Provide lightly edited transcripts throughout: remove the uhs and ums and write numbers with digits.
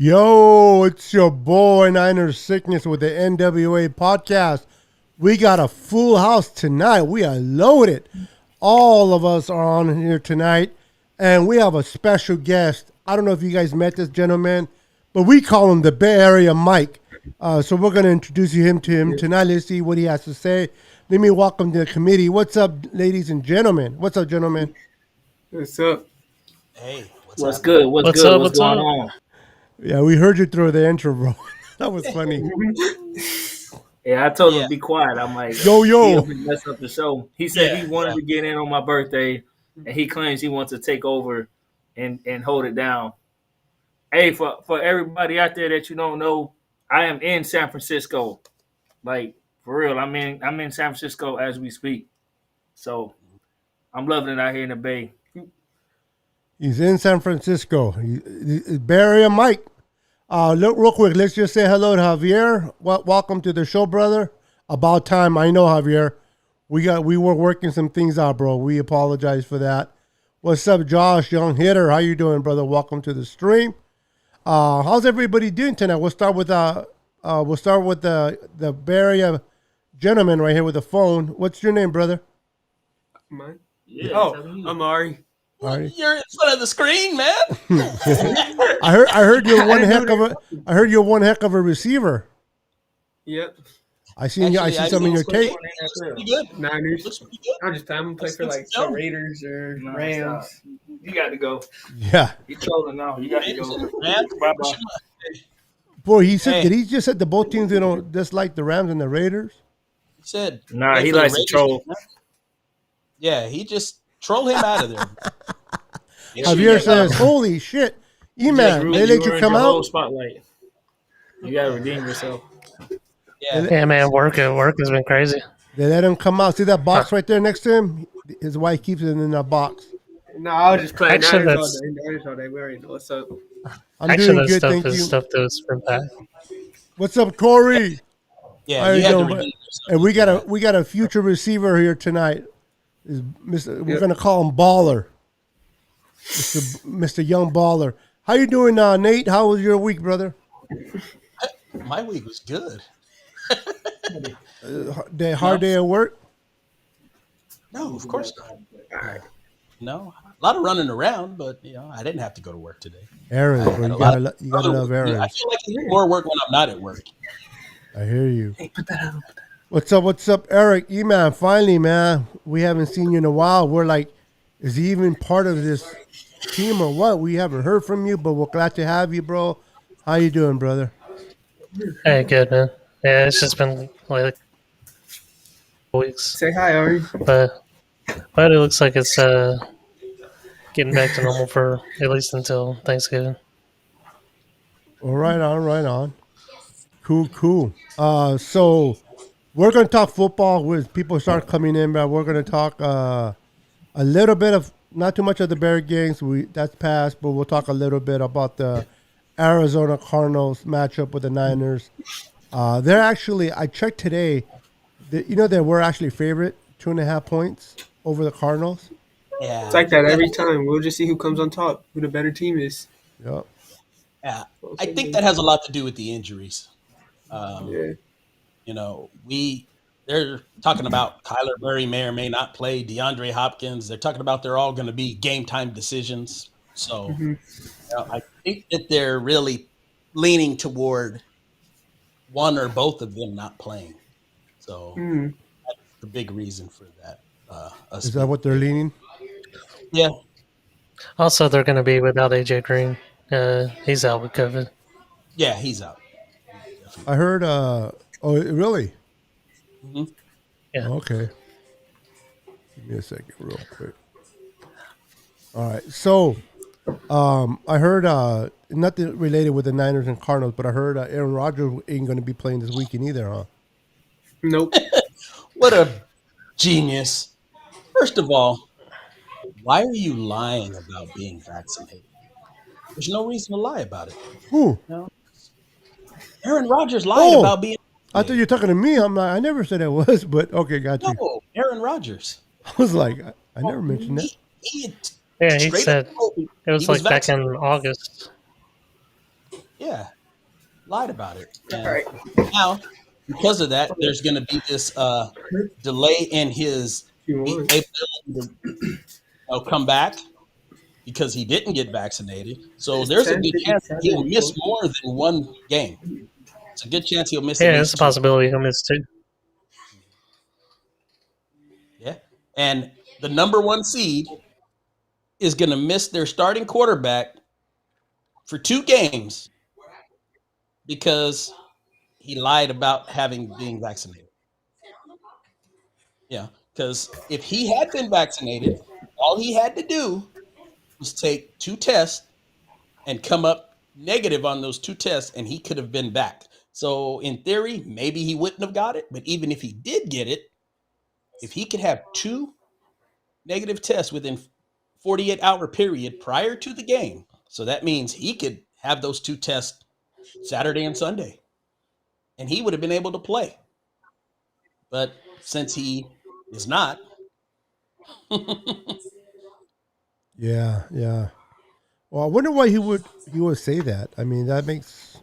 Yo, it's your boy Niners Sickness with the N.W.A podcast. We got a full house tonight. We are loaded. All of us are on here tonight, and we have a special guest. I don't know if you guys met this gentleman, but we call him the Bay Area Mike. So we're going to introduce him to him tonight. Let's see what he has to say. Let me welcome the committee. What's up, ladies and gentlemen? What's up, gentlemen? What's up? Hey, What's good? What's going on? Yeah, we heard you through the intro, bro. That was funny. Yeah, I told him to be quiet. I'm like, Yo. he'll mess up the show. He said he wanted to get in on my birthday, and he claims he wants to take over and hold it down. Hey, for everybody out there that you don't know, I am in San Francisco. Like, for real, I'm in San Francisco as we speak. So I'm loving it out here in the Bay. He's in San Francisco. Bay Area Mike. Look, real quick, let's just say hello to Javier. Welcome to the show, brother. About time. I know, Javier. We were working some things out, bro. We apologize for that. What's up, Josh, young hitter? How you doing, brother? Welcome to the stream. How's everybody doing tonight? We'll start with the Bay Area gentleman right here with the phone. What's your name, brother? Mine? Yeah, I'm Ari. Well, you're in front of the screen, man. I heard you're one heck of a receiver. Yep. I see some of your tape. Pretty good. Niners. Looks pretty good. I'm just time to play for like the Raiders or Rams. You got to go. Yeah. You're trolling now. You got to go. Rams? Bye-bye. Boy, he said, did he just said the both teams dislike the Rams and the Raiders? He said. Nah, he likes to troll. Yeah, he just troll him out of there. Javier says, holy shit. E-Man, they let you come out? Spotlight. You got to redeem yourself. Yeah, man, work has been crazy. They let him come out. See that box right there next to him? His wife keeps it in that box. No, I was just playing Actually, Niners all day. We already know what's up. I'm doing good, thank you. Stuff that's been back. What's up, Corey? Yeah, How you had to doing? redeem yourself. And we got a future receiver here tonight. We're gonna call him Baller. Mr. Young Baller. How you doing, Nate? How was your week, brother? My week was good. Hard day at work? No, of course not. No, a lot of running around, but I didn't have to go to work today. Errands, bro. You gotta love errands. I feel like I do more work when I'm not at work. I hear you. Hey, put that out. What's up, Eric? E-Man, finally, man. We haven't seen you in a while. We're like, is he even part of this team or what? We haven't heard from you, but we're glad to have you, bro. How you doing, brother? Hey, good, man. Yeah, it's just been like weeks, Say hi, Ari. but it looks like it's getting back to normal for at least until Thanksgiving. All right on. Cool. So we're gonna talk football with people start coming in, but we're gonna talk a little bit of not too much of the Bear games. That's past, but we'll talk a little bit about the Arizona Cardinals matchup with the Niners. They're actually, I checked today, that we're actually favorite 2.5 points over the Cardinals. Yeah, It's like that every time. We'll just see who comes on top, who the better team is. Yep. yeah. I think that has a lot to do with the injuries. Yeah. They're talking about Kyler Murray may or may not play, DeAndre Hopkins. They're talking about they're all going to be game time decisions. So I think that they're really leaning toward one or both of them not playing. So that's the big reason for that. Is that what they're leaning? Yeah. Also, they're going to be without AJ Green. He's out with COVID. Yeah, he's out. I heard. Oh, really? Mm-hmm. Yeah. Okay. Give me a second, real quick. All right. So, I heard nothing related with the Niners and Cardinals, but I heard Aaron Rodgers ain't going to be playing this weekend either, huh? Nope. What a genius. First of all, why are you lying about being vaccinated? There's no reason to lie about it. Who? Aaron Rodgers lied about being I thought you were talking to me. I never said I was, but okay, got you. No, Aaron Rodgers. I was like, I never mentioned that. He Yeah, he straight said up told me it was he like back in vaccinated. August. Yeah, lied about it. And now, because of that, there's going to be this delay in his ability to come back because he didn't get vaccinated. So there's a good chance he'll miss more than one game. It's a good chance he'll miss at Yeah, it's a least two. possibility he'll miss 2. Yeah. And the number 1 seed is going to miss their starting quarterback for 2 games because he lied about being vaccinated. Yeah, because if he had been vaccinated, all he had to do was take 2 tests and come up negative on those 2 tests, and he could have been back. So in theory, maybe he wouldn't have got it. But even if he did get it, if he could have 2 negative tests within 48-hour period prior to the game, so that means he could have those 2 tests Saturday and Sunday, and he would have been able to play. But since he is not, Yeah, yeah. Well, I wonder why he would say that. I mean, that makes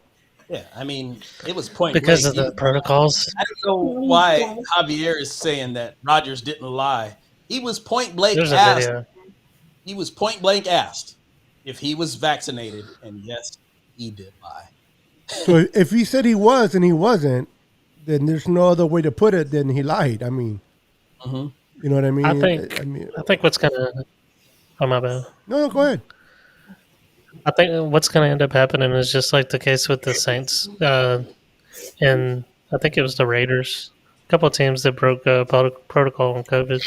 yeah, I mean, it was point Because blank. of the protocols. I don't know why Javier is saying that Rodgers didn't lie. He was point blank There's a asked. video. He was point blank asked if he was vaccinated, and yes, he did lie. so. If he said he was and he wasn't, then there's no other way to put it than he lied. I mean, Mm-hmm. you know what I mean? I think what's gonna. Oh my bad. No, go ahead. I think what's going to end up happening is just like the case with the Saints, and I think it was the Raiders. A couple of teams that broke protocol on COVID.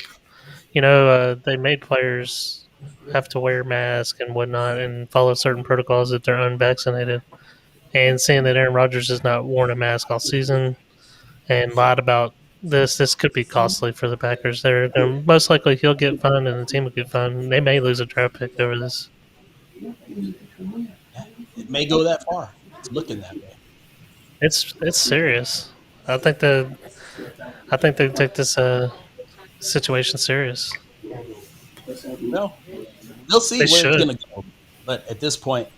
They made players have to wear masks and whatnot and follow certain protocols if they're unvaccinated. And seeing that Aaron Rodgers has not worn a mask all season and lied about this could be costly for the Packers. Most likely he'll get fined and the team will get fined. They may lose a draft pick over this. Yeah, it may go that far. It's looking that way. It's serious. I think they take this situation serious. Well, they'll see They where it's should. going to go. But at this point,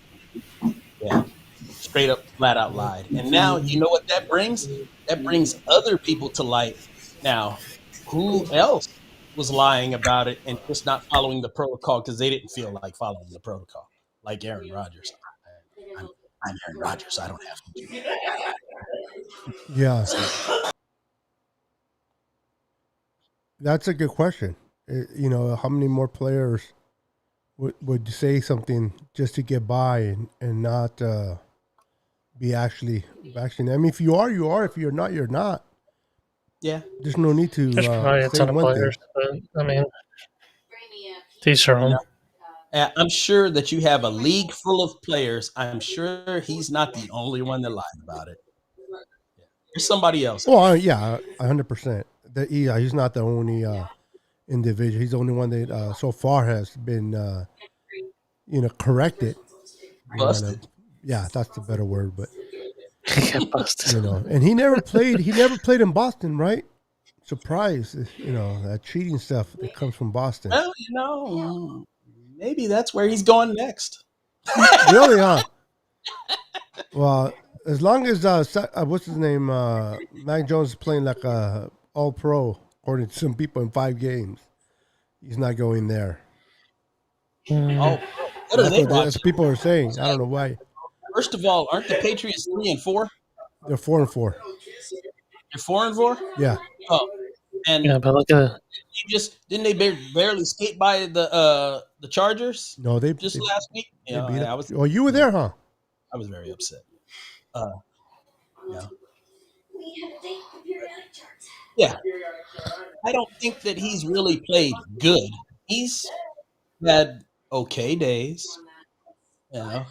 yeah, straight up, flat out lied. And now, you know what that brings? That brings other people to light. Now, who else was lying about it and just not following the protocol because they didn't feel like following the protocol, like Aaron Rodgers? I'm Aaron Rodgers. I don't have to do that. Yeah, that's a good question. How many more players would say something just to get by and not be actually vaccinated? I mean, if you are, you are. If you're not, you're not. Yeah. There's no need to There's probably a say ton of one players, thing. but I mean, teach their own. I'm sure that you have a league full of players. I'm sure he's not the only one that lied about it. There's somebody else. Well, yeah, 100%. He's not the only individual. He's the only one that so far has been, corrected. Busted. Yeah, that's the better word. But Busted. and he never played. He never played in Boston, right? Surprise, that cheating stuff that comes from Boston. Well, maybe that's where he's going next. Really, huh? Well, as long as what's his name, Mac Jones is playing like a All Pro, according to some people in 5 games, he's not going there. Oh, what are they watching? That's what people are saying. I don't know why. First of all, aren't the Patriots 3-4? They're 4-4. They're 4-4. Yeah. Oh, and Yeah, but look at didn't they barely skate by the Chargers? No, they last week. They beat Yeah, up. Oh, you were there, huh? I was very upset. Yeah. Yeah. I don't think that he's really played good. He's had okay days. You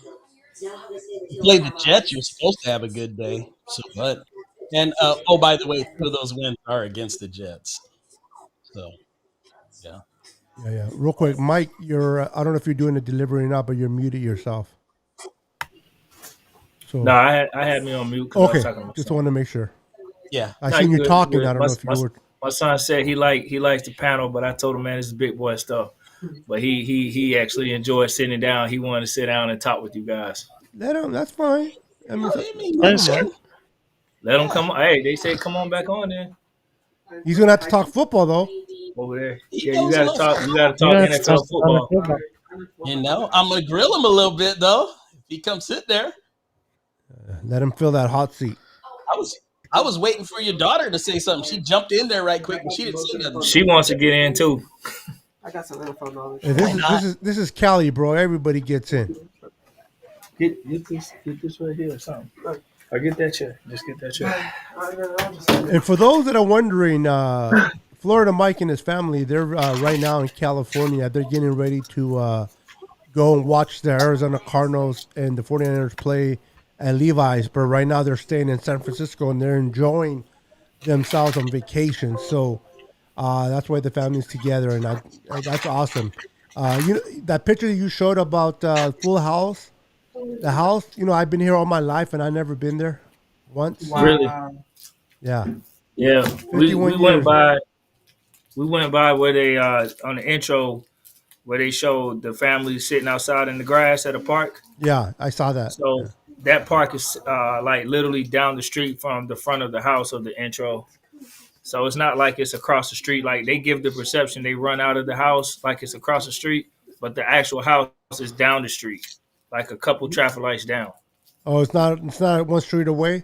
play the Jets, you're supposed to have a good day. So, by the way, 2 of those wins are against the Jets. So, yeah. Yeah. Real quick, Mike, you're. I don't know if you're doing the delivery or not, but you're muted yourself. So No, I had me on mute because I was okay, talking about just something. wanted to make sure. Yeah. I seen you talking. I don't know if you were. My son said he likes the panel, but I told him, man, this is big boy stuff. But he actually enjoyed sitting down. He wanted to sit down and talk with you guys. Let him. That's fine. I mean, Nice. Let him come on. Hey, they say come on back on then. he's gonna have to talk football though. Over there. He Yeah, you knows gotta enough. talk. You gotta You talk guys NFL touched on the football. football. I'm gonna grill him a little bit though. If he comes sit there. Let him fill that hot seat. I was waiting for your daughter to say something. She jumped in there right quick, and she didn't say nothing. She wants to get in too. I got some NFL knowledge. And this is Cali, bro. Everybody gets in. Get this right here or something. Or get that chair. Just get that chair. And for those that are wondering, Florida Mike and his family, they're right now in California. They're getting ready to go and watch the Arizona Cardinals and the 49ers play at Levi's. But right now they're staying in San Francisco and they're enjoying themselves on vacation. So that's why the family's together, and that's awesome. You know, that picture you showed about Full House, the house. You know, I've been here all my life, and I've never been there once. Wow. Really? Yeah, Yeah. We 51 went years. by. We went by where they on the intro where they showed the family sitting outside in the grass at a park. Yeah, I saw that. So Yeah. that park is like literally down the street from the front of the house of the intro. So it's not like it's across the street. Like they give the perception they run out of the house like it's across the street, but the actual house is down the street, like a couple traffic lights down. Oh, it's not one street away.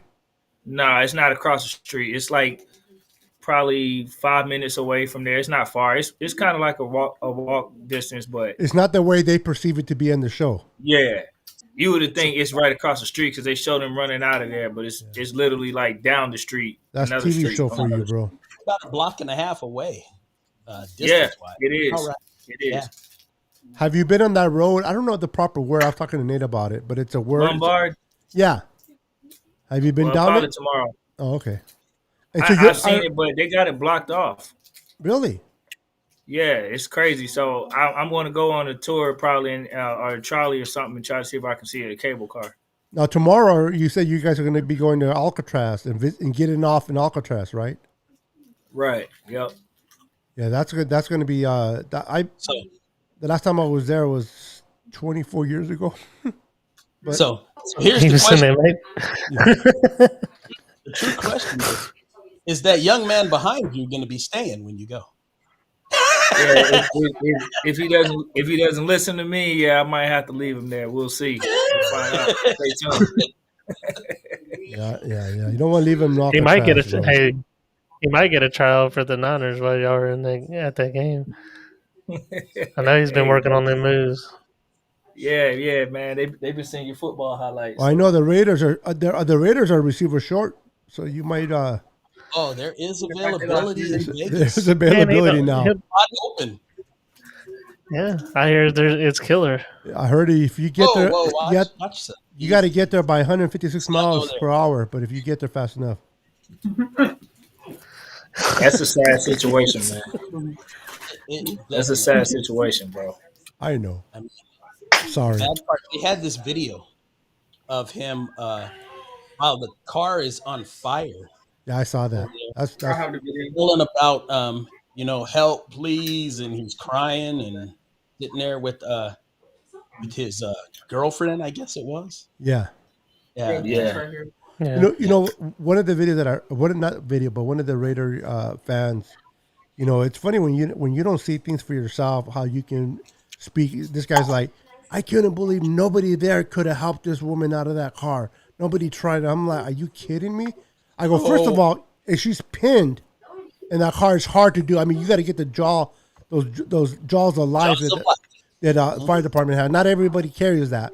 Nah, it's not across the street. It's like probably 5 minutes away from there. It's not far. It's kind of like a walk distance, but It's not the way they perceive it to be in the show. yeah, you would think it's right across the street because they show them running out of there, but it's literally like down the street. That's another TV street. show for you, bro. About a block and a half away, Yeah, distance-wise. it is. All right. It is. Yeah. Have you been on that road? I don't know the proper word. I was talking to Nate about it, but it's a word. Lombard. Yeah. Have you been Well, down probably it? tomorrow. Oh, okay. And so I've seen it, but they got it blocked off. Really? Yeah, it's crazy. So I'm going to go on a tour probably in or a trolley or something and try to see if I can see a cable car. Now tomorrow, you said you guys are going to be going to Alcatraz and getting off in Alcatraz, right? Right. Yep. Yeah, that's good. That's going to be. So, The last time I was there was 24 years ago. so here's He the was in question. there, mate. The true question is that young man behind you going to be staying when you go? Yeah. If he doesn't listen to me, yeah, I might have to leave him there. We'll see. We'll find out. Stay tuned. Yeah. You don't want to leave him in Alcatraz. He might get bro. he might get a trial for the Niners while y'all are at that game. I know he's been working on them moves. Yeah, man. They've been seeing your football highlights. Well, I know the Raiders are the Raiders are receiver short, so you might. Oh, there is availability in Vegas. There's availability now. Wide open. Yeah, I hear it's killer. I heard if you get there, Watch yourself. you got to get there by 156 not go miles there. per hour. But if you get there fast enough, That's a sad situation, man. That's a Definitely. sad situation, bro. I know. I mean, Sorry. bad part, they had this video of him while the car is on fire, Yeah, I saw that. That's pulling about help please, and he's crying and sitting there with his girlfriend, I guess it was. yeah. Yeah. Yeah. Yeah. You know, one of the videos one of the Raider fans. You know, it's funny when you don't see things for yourself, how you can speak. This guy's like, I couldn't believe nobody there could have helped this woman out of that car. Nobody tried. I'm like, are you kidding me? I go, first of all, if she's pinned in that car, it's hard to do. I mean, you got to get those jaws alive Jaws of that fire department had. Not everybody carries that.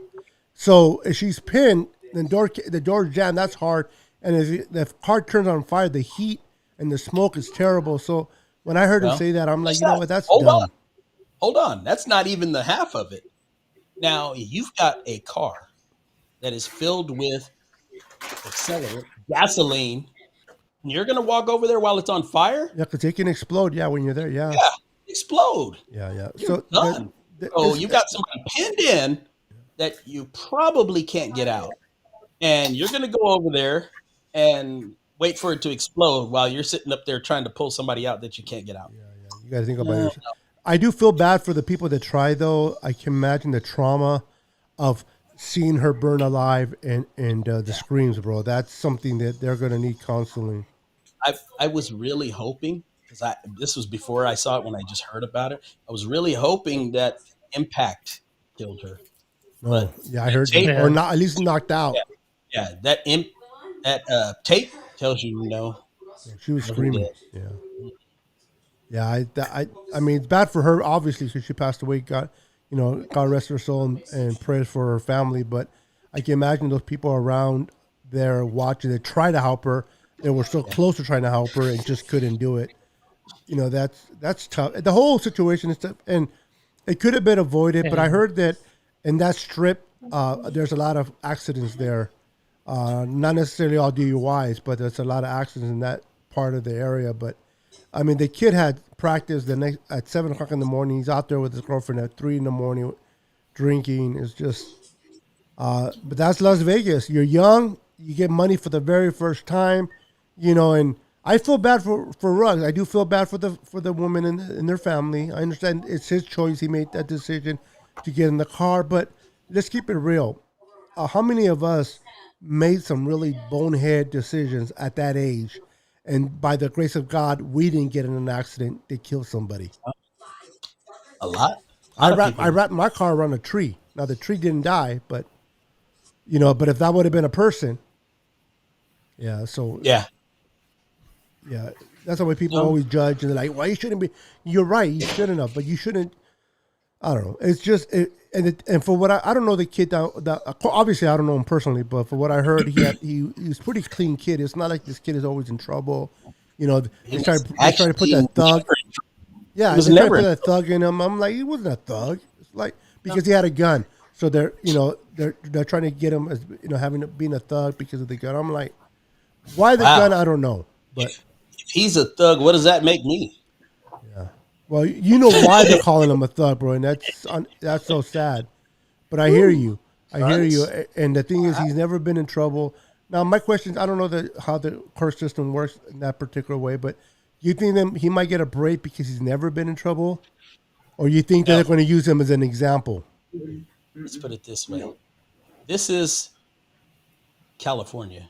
So if she's pinned, then the door jammed. That's hard. And if the car turns on fire, the heat and the smoke is terrible. So when I heard him say that, I'm like, you know what? That's dumb. Hold on. That's not even the half of it. Now, you've got a car that is filled with accelerant, gasoline, and you're going to walk over there while it's on fire? Yeah, because it can explode. Yeah, when you're there. Yeah. Explode. Yeah. You're done. So you got somebody pinned in that you probably can't get out. And you're going to go over there and wait for it to explode while you're sitting up there trying to pull somebody out that you can't get out. You got to think about it. I do feel bad for the people that try, though. I can imagine the trauma of seeing her burn alive and the screams, bro. That's something that they're gonna need counseling. I was really hoping because I this was before I saw it when I just heard about it. I was really hoping that impact killed her, No, but yeah, I that heard that, tape, or Yeah. not at least knocked out. yeah, yeah, that tape tells you no, She was wasn't screaming. dead. Yeah, yeah. I mean, it's bad for her obviously because she passed away. God rest her soul and prayers for her family. But I can imagine those people around there watching. They try to help her. They were so Yeah, close to trying to help her and just couldn't do it. That's tough. The whole situation is tough, and it could have been avoided. But I And heard that in that strip, there's a lot of accidents there. Not necessarily all DUIs, but there's a lot of accidents in that part of the area. But I mean, the kid had practice the next at 7 o'clock in the morning. He's out there with his girlfriend at 3 in the morning, drinking. It's just, but that's Las Vegas. You're young, you get money for the very first time, and I feel bad for Ruggs. I do feel bad for the woman in their family. I understand it's his choice. He made that decision to get in the car, but let's keep it real. How many of us made some really bonehead decisions at that age, and by the grace of God, we didn't get in an accident to kill somebody? a lot of I people. wrapped my car around a tree. Now the tree didn't die, but if that would have been a person, yeah. So Yeah, yeah, that's the way people no, always judge, and they're like, "Well, you shouldn't be." You're right, you shouldn't have, but you shouldn't. I don't know. It's just and for what I don't know the kid that obviously I don't know him personally, but for what I heard, he was a pretty clean kid. It's not like this kid is always in trouble. You know, he was they try to put actually that thug. never. He Yeah, was they try to never. put that thug in him. I'm like, he wasn't a thug. It's like because he had a gun. So they're trying to get him as having being a thug because of the gun. I'm like, why the gun? Wow. I don't know, but If he's a thug, what does that make me? yeah. Well, you know why they're calling him a thug, bro, and that's so sad. But I hear Woo, you. I hear you. sons. And the thing is, he's never been in trouble. Now, my question is, I don't know how the court system works in that particular way, but you think that he might get a break because he's never been in trouble, or you think that they're No, going to use him as an example? let's put it this way. This is California.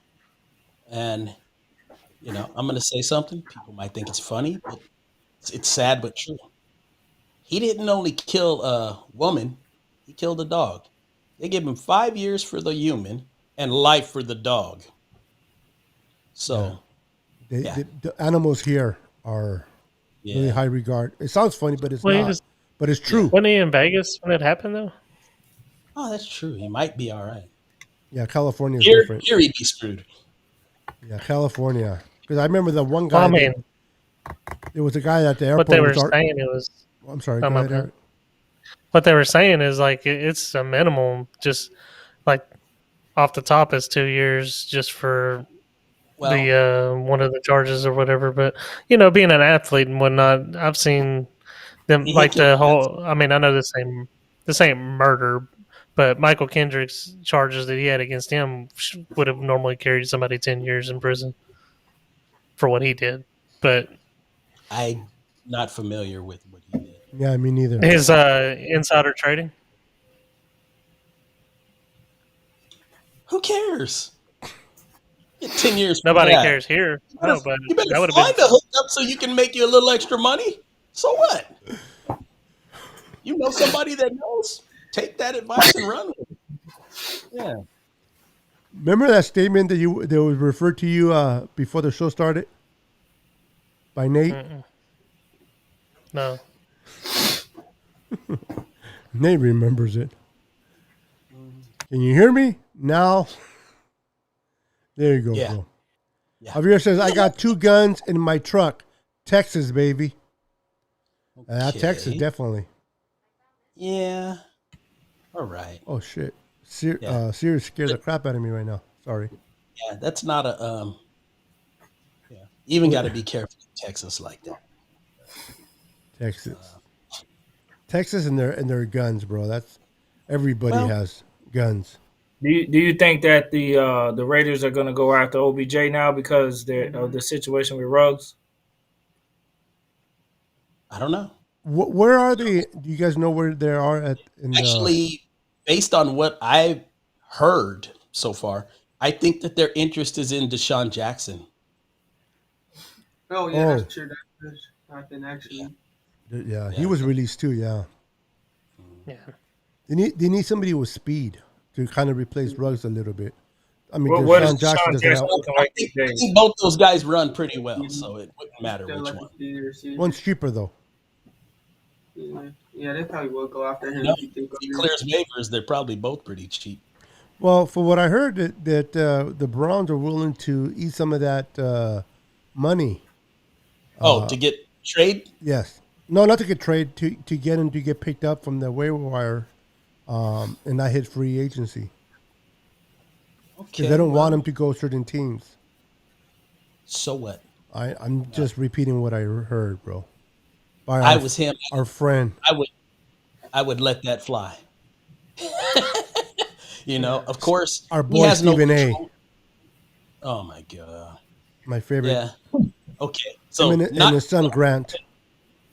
And, I'm going to say something. People might think it's funny, but it's sad but true. He didn't only kill a woman, he killed a dog. They give him 5 years for the human and life for the dog. Yeah, So, they, yeah, the animals here are really yeah, high regard. It sounds funny, but it's well, he not. was But it's yeah. true. wasn't he in Vegas when it happened though? Oh, that's true. He might be all right. Yeah, California is Here, different. here he'd be screwed. Yeah, California. Because I remember the one Well, I guy that mean, there was a guy at the what they airport were was art. saying it was. I'm sorry. Oh Go my ahead, bad. Eric. What they were saying is like it's a minimum, just like off the top is 2 years just for Well, the one of the charges or whatever. But being an athlete and whatnot, I've seen them he like killed the cats. whole. I mean, I know this ain't murder, but Michael Kendrick's charges that he had against him would have normally carried somebody 10 years in prison for what he did. But I'm not familiar with what he did. Yeah, me neither. his insider trading. Who cares? Get 10 years for Nobody that. cares here. No, but You better that would have been find a hookup so you can make you a little extra money. So what? You know somebody that knows? Take that advice and run with it. Yeah. Remember that statement that was referred to you before the show started by Nate? no. Nate remembers it. Can you hear me now? There you go, Yeah. bro. Yeah. Javier says, I got 2 guns in my truck. Texas, baby. Texas, Okay. definitely. Yeah. All right. Oh, shit. Yeah. Sirius scared the crap out of me right now. Sorry. Yeah, that's not a yeah. You even got to be careful in Texas like that. Texas. Texas and their guns, bro. That's everybody Well, has guns. Do you think that the Raiders are going to go after OBJ now because of the situation with Ruggs? I don't know. Where are they? Do you guys know where they are in the? Actually, based on what I heard so far, I think that their interest is in Deshaun Jackson. Oh yeah, Oh. that's true. That's happened actually. Yeah, he was released too. Yeah, Yeah. they need somebody with speed to kind of replace Ruggs a little bit. I mean, What is Deshaun Jackson Deshaun doesn't Jackson have. looking I like think, these I days? think both those guys run pretty well, so it wouldn't matter They're which like one. a speed receiver. One's cheaper though. Yeah, they probably will go after him No, if you think if he of it. clears waivers, they're probably both pretty cheap. Well, for what I heard, that the Browns are willing to eat some of that money. To get trade? Yes, no, not to get trade to get him to get picked up from the waiver wire, and not hit free agency because they don't want him to go certain teams. So what? I'm just repeating what I heard, bro. By I was him. our friend. I would let that fly. Of course, Our he boy has no Stephen A. control. Oh my god. My favorite. Yeah. Okay. So Him and not his son Grant.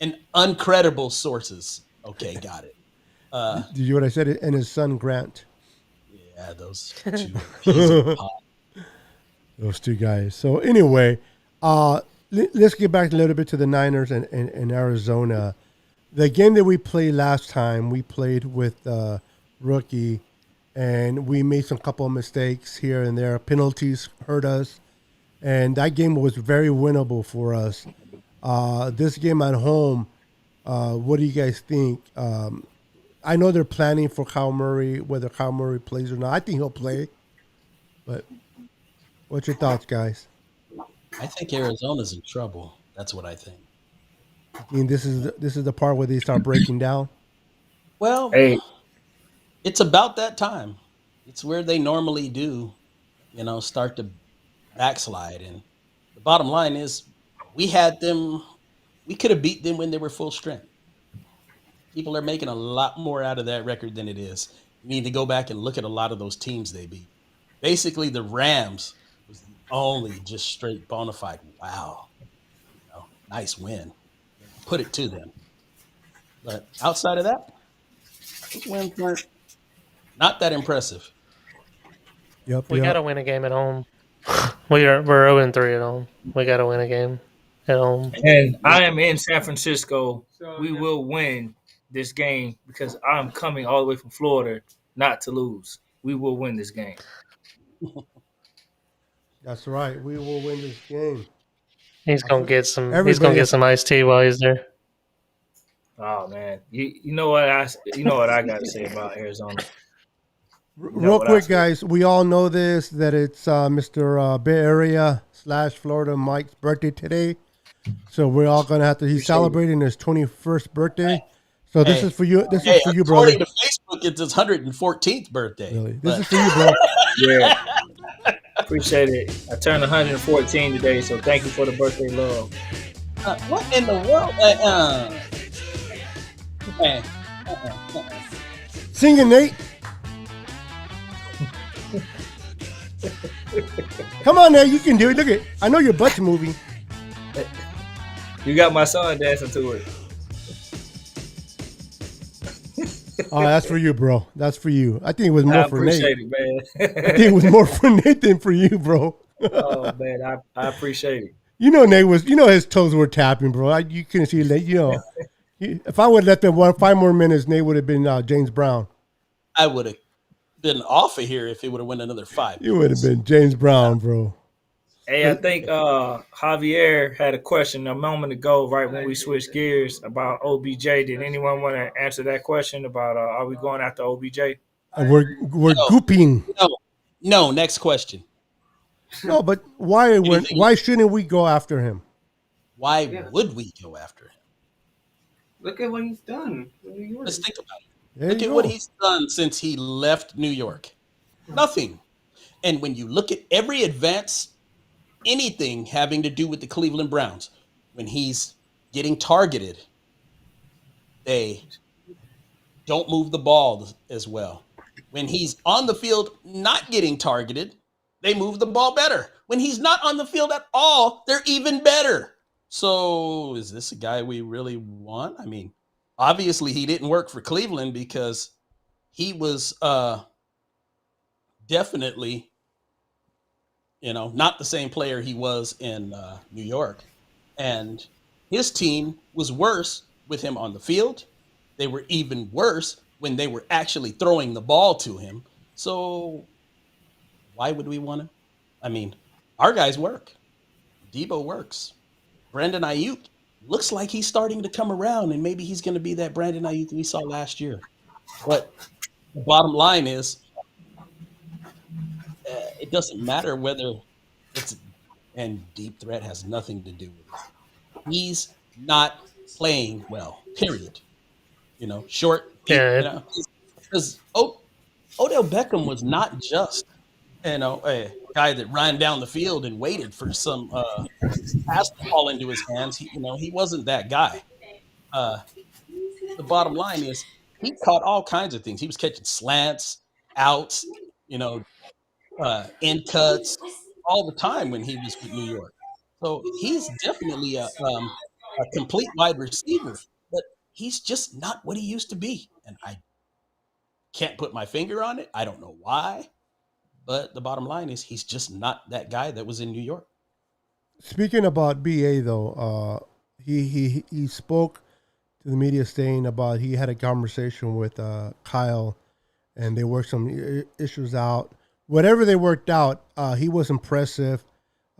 and uncredible sources. Okay, got it. Did you hear what I said? And his son Grant. Yeah, those two peas in the pod. Those two guys. So anyway, let's get back a little bit to the Niners and Arizona. The game that we played last time, we played with rookie, and we made some couple of mistakes here and there. Penalties hurt us, and that game was very winnable for us. This game at home, what do you guys think? I know they're planning for Kyle Murray, whether Kyle Murray plays or not. I think he'll play, but what's your thoughts, guys? I think Arizona's in trouble. That's what I think. I mean, this is the part where they start breaking down. Well, Hey, it's about that time. It's where they normally do, start to backslide. And the bottom line is we could have beat them when they were full strength. People are making a lot more out of that record than it is. You need to go back and look at a lot of those teams they beat. Basically, the Rams was the only just straight bona fide, wow, nice win. Put it to them. But outside of that, those wins weren't not that impressive. Yep. We gotta win a game at home. We're 0-3 at home. We gotta win a game at home. and I am in San Francisco. So, We yeah. will win this game because I'm coming all the way from Florida not to lose. We will win this game. That's right. We will win this game. He's gonna get some. He's Everybody- gonna get some iced tea while he's there. Oh man, you know what I got to say about Arizona. Real what quick, I said. guys, we all know this, that it's Mr. Bay Area / Florida Mike's birthday today. So we're all going to have to, he's celebrating his 21st birthday. So this Hey. is for you. This is for you, brother. According to Facebook, it's his 114th birthday. Really. This But is for you, bro. Yeah, appreciate it. I turned 114 today, so thank you for the birthday love. what in the world? Sing it, Nate. Come on, Nate. You can do it. Look at, I know your butt's moving. You got my son dancing to it. Oh, that's for you, bro. That's for you. I think it was I more for Nate. appreciate it, I think it was more for Nate than for you, bro. man. Oh man, I appreciate it. You know, Nate was. You know, his toes were tapping, bro. You couldn't see Nate. You know, if I would have let them 5 more minutes, Nate would have been James Brown. I would have been off of here if it would have went another 5. You would have been James Brown, bro. Hey, I think Javier had a question a moment ago, right when we switched gears about OBJ. Did anyone want to answer that question about are we going after OBJ? And we're No. gooping. No. Next question. No, but why shouldn't we go after him? Why Yeah. would we go after him? Look at what he's done in New York. Let's think about it. There Look you at go. what he's done since he left New York. Nothing. And when you look at every advance, anything having to do with the Cleveland Browns, when he's getting targeted, they don't move the ball as well. When he's on the field not getting targeted, they move the ball better. When he's not on the field at all, they're even better. So is this a guy we really want? I mean, obviously he didn't work for Cleveland because he was definitely, not the same player he was in New York. And his team was worse with him on the field. They were even worse when they were actually throwing the ball to him. So why would we want to? I mean, our guys work. Debo works. Brandon Ayuk looks like he's starting to come around, and maybe he's going to be that Brandon Ayuk we saw last year. But the bottom line is, it doesn't matter whether it's and deep threat has nothing to do with it. He's not playing well. Period. Short, deep. Yeah, Because Odell Beckham was not just a guy that ran down the field and waited for some pass to fall into his hands. He wasn't that guy. Uh, the bottom line is he caught all kinds of things. He was catching slants, outs, you know, end cuts all the time when he was with New York. So he's definitely a complete wide receiver, but he's just not what he used to be. And I can't put my finger on it. I don't know why, but the bottom line is he's just not that guy that was in New York. Speaking about BA though, he spoke to the media saying about he had a conversation with Kyle, and they worked some issues out. Whatever they worked out, he was impressive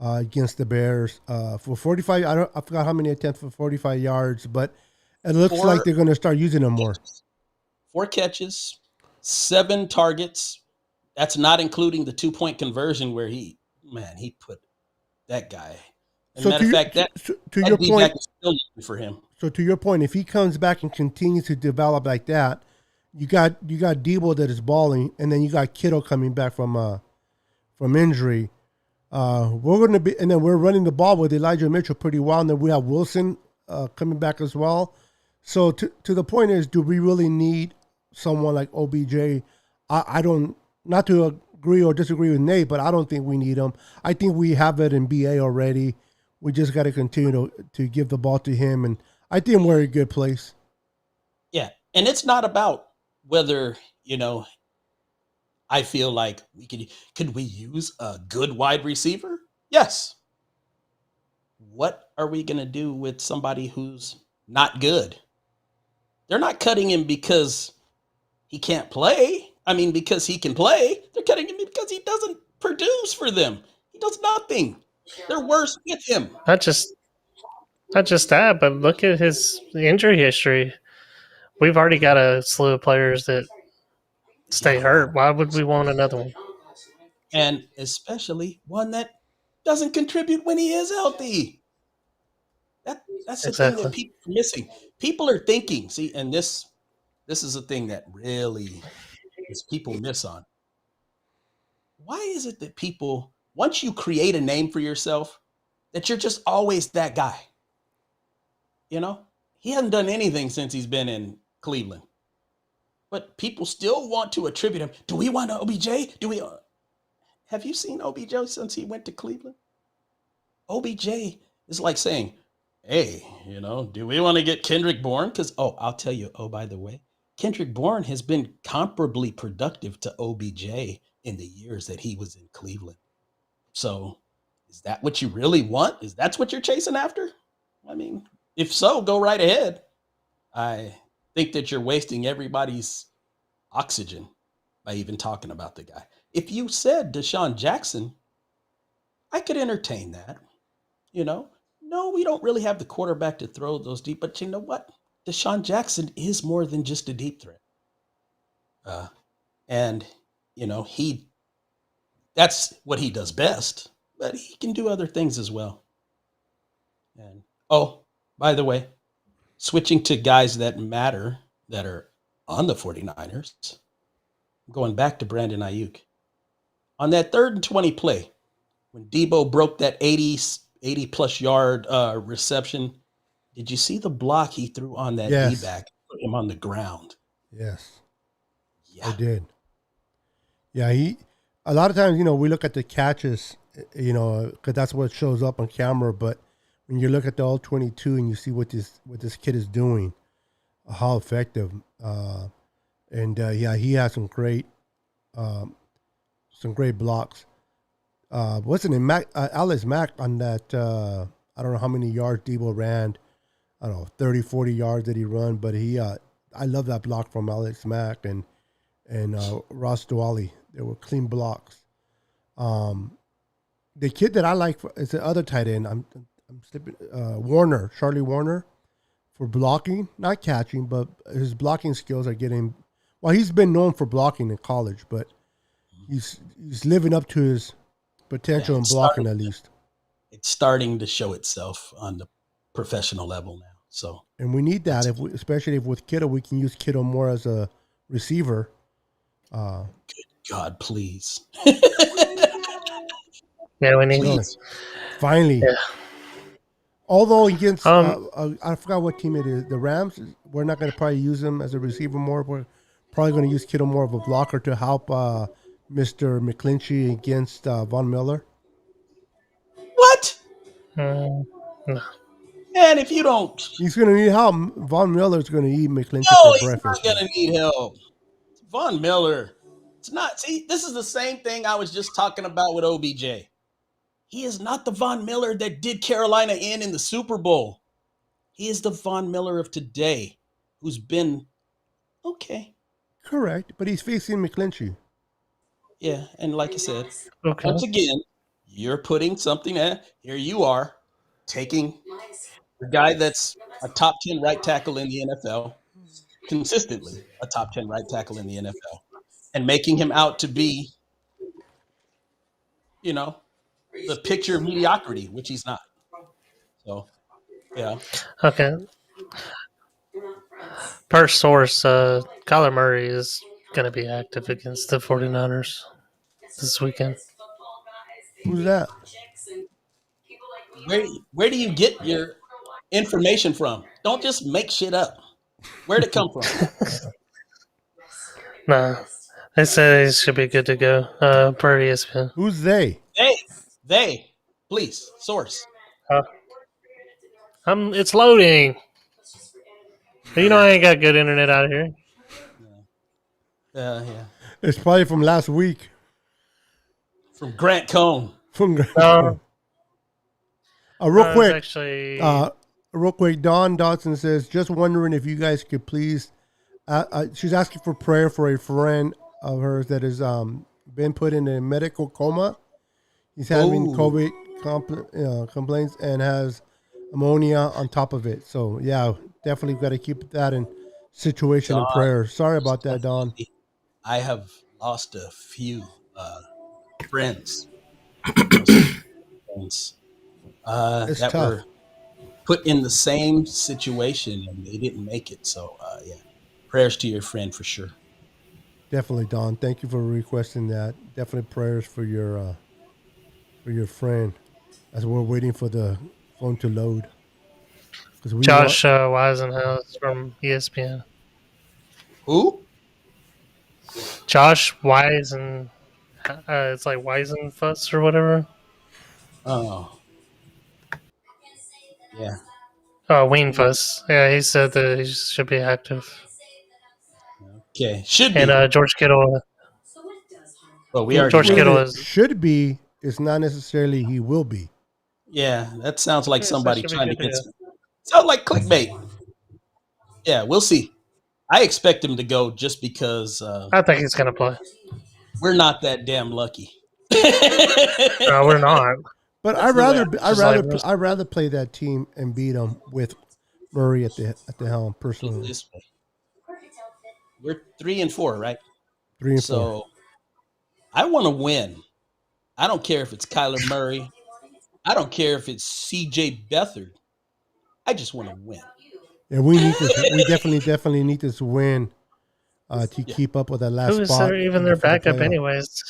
against the Bears for 45. I forgot how many attempts for 45 yards, but it looks like they're going to start using him more. 4 catches, 7 targets. That's not including the 2-point conversion where he put that guy. As a matter of fact, to your point, is still looking for him. So to your point, if he comes back and continues to develop like that, you got Debo that is balling, and then you got Kittle coming back from injury. We're going to be, and then we're running the ball with Elijah Mitchell pretty well, and then we have Wilson coming back as well. So to the point is, do we really need someone like OBJ? I don't, not to agree or disagree with Nate, but I don't think we need him. I think we have it in BA already. We just got to continue to give the ball to him, and I think we're in a good place. Yeah, and it's not about whether, I feel like could we use a good wide receiver? Yes. What are we going to do with somebody who's not good? They're not cutting him because he can't play. I mean, because he can play. They're cutting him because he doesn't produce for them. He does nothing. They're worse with him. Not just that, but look at his injury history. We've already got a slew of players that stay hurt. Why would we want another one? And especially one that doesn't contribute when he is healthy. That's the thing that people are missing. People are thinking, see, and this is a thing that really is people miss on. Why is it that people, once you create a name for yourself, that you're just always that guy? He hasn't done anything since he's been in Cleveland. But people still want to attribute him. Do we want OBJ? Have you seen OBJ since he went to Cleveland? OBJ is like saying, hey, do we want to get Kendrick Bourne? Because, I'll tell you, by the way, Kendrick Bourne has been comparably productive to OBJ in the years that he was in Cleveland. So is that what you really want? Is that what you're chasing after? I mean, if so, go right ahead. I think that you're wasting everybody's oxygen by even talking about the guy. If you said Deshaun Jackson, I could entertain that. No, we don't really have the quarterback to throw those deep, but you know what? Deshaun Jackson is more than just a deep threat. And that's what he does best, but he can do other things as well. And by the way, switching to guys that matter that are on the 49ers, going back to Brandon Ayuk. On that 3rd and 20 play, when Debo broke that 80-plus yard reception, did you see the block he threw on that D-back? Put him on the ground. Yes. Yeah. I did. Yeah, a lot of times, we look at the catches, because that's what shows up on camera, but when you look at the all-22 and you see what this kid is doing, how effective, he has some great some great blocks. Wasn't it Alex Mack on that? I don't know how many yards Debo ran. I don't know, 30, 40 yards that he run, but I love that block from Alex Mack and Ross Dwally. They were clean blocks. The kid that I like is the other tight end. I'm slipping. Warner, Charlie Warner, for blocking, not catching, but his blocking skills are getting. Well, he's been known for blocking in college, but he's living up to his potential in blocking at least. It's starting to show itself on the professional level now. So, and we need that, especially if with Kittle, we can use Kittle more as a receiver. Good God, please. Yeah, we need finally. Yeah. Although against, I forgot what team it is. The Rams, we're not going to probably use him as a receiver more. We're probably going to use Kittle more of a blocker to help Mr. McClinchy against Von Miller. What? No. Man, if you don't, he's going to need help. Von Miller's going to eat McClinchy for breakfast. He's not going to need help. Von Miller. It's not. See, this is the same thing I was just talking about with OBJ. He is not the Von Miller that did Carolina in the Super Bowl. He is the Von Miller of today, who's been okay. Correct, but he's facing McClinchy. Yeah, and like I said, once again, you're putting something at. Here you are, taking the guy that's a top 10 right tackle in the NFL, consistently a top 10 right tackle in the NFL, and making him out to be, the picture of mediocrity, which he's not. So, yeah. Okay. Per source, Kyler Murray is going to be active against the 49ers this weekend. Who's that? Where do you get your information from? Don't just make shit up. Where'd it come from? Nah. They say he should be good to go. Per ESPN. Who's they? They. Please, source. It's loading. You know I ain't got good internet out here. Yeah. It's probably from last week. From Grant Cohn. Real quick. Actually, real quick, Dawn Dodson says, just wondering if you guys could please. She's asking for prayer for a friend of hers that has been put in a medical coma. He's having COVID complaints and has ammonia on top of it. So, yeah, definitely got to keep that in situation in prayer. Sorry about that, Don. I have lost a few friends. That tough. were put in the same situation and they didn't make it. So, yeah, prayers to your friend for sure. Definitely, Don. Thank you for requesting that. Definitely prayers for your friend as we're waiting for the phone to load. Josh Weisenhouse from ESPN. Who? Josh Weisen. It's like Weisenfuss or whatever. Oh. Yeah. Oh, Weenfuss. Yeah, he said that he should be active. Okay, should be. And George Kittle. Well, George Kittle is should be. It's not necessarily he will be. Yeah, that sounds like somebody trying to get. Sounds like clickbait. Yeah, we'll see. I expect him to go just because. I think he's gonna play. We're not that damn lucky. No, we're not. But I'd rather play that team and beat them with Murray at the helm personally. This way. We're 3-4, right? 3-4. So I want to win. I don't care if it's Kyler Murray. I don't care if it's C.J. Beathard. I just want to win. Yeah, we need this. We definitely need this win to keep up with that last Who is spot. even their backup, anyways?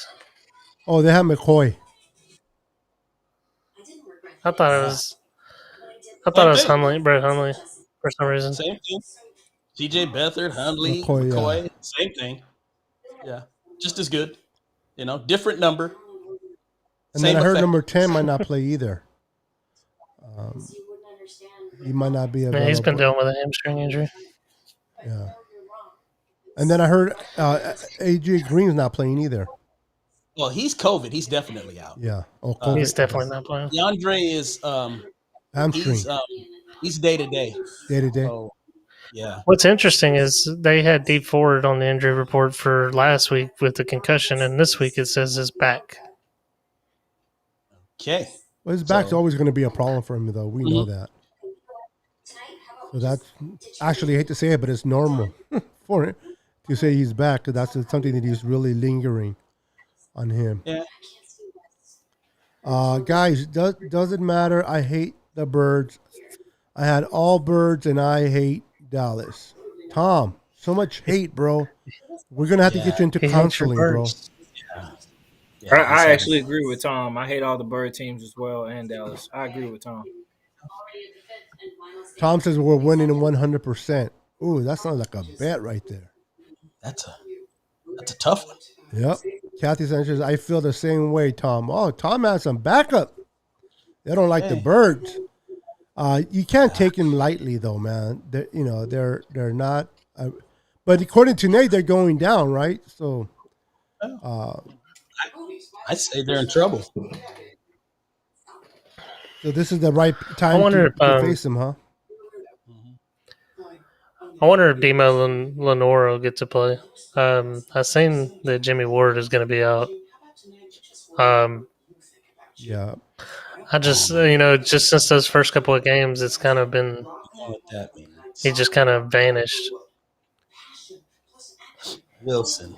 Oh, they have McCoy. I thought it was Hundley, Brett Hundley, for some reason. Same thing. C.J. Beathard, Hundley, McCoy, same thing. Yeah, just as good. Different number. And then I heard number 10 might not play either. He might not be available. Yeah, he's been dealing with a hamstring injury. Yeah. And then I heard A.J. Green's not playing either. Well, he's COVID. He's definitely out. Yeah. Oh, COVID. He's definitely not playing. DeAndre is hamstring. he's day to day. Day to day. So yeah. What's interesting is they had Deep Ford on the injury report for last week with the concussion, and this week it says his back. Okay. Well, his back's always going to be a problem for him, though. We know Mhm. that. So that's actually, I hate to say it, but it's normal for him to say he's back. 'Cause that's something that he's really lingering on him. Yeah. Guys, doesn't matter. I hate the Birds. I had all Birds, and I hate Dallas. Tom, so much hate, bro. We're gonna have to get you into He hates your counseling, bro. Birds. Yeah, I he's actually agree with Tom. I hate all the Bird teams as well and Dallas. I agree with Tom. Tom says we're winning 100%. Ooh, that sounds like a bet right there. that's a tough one. Yep. Kathy Sanchez, I feel the same way, Tom. Oh, Tom has some backup. They don't like the Hey. Birds. You can't take them lightly, though, man. They're not. But according to Nate, they're going down, right? So, I'd say they're in trouble. so this is the right time wonder to if, face them, huh? I wonder if Demo Lenore will get to play. I seen that Jimmy Ward is going to be out. Yeah. I just, just since those first couple of games, it's kind of been, You know what that means. he just kind of vanished. Wilson.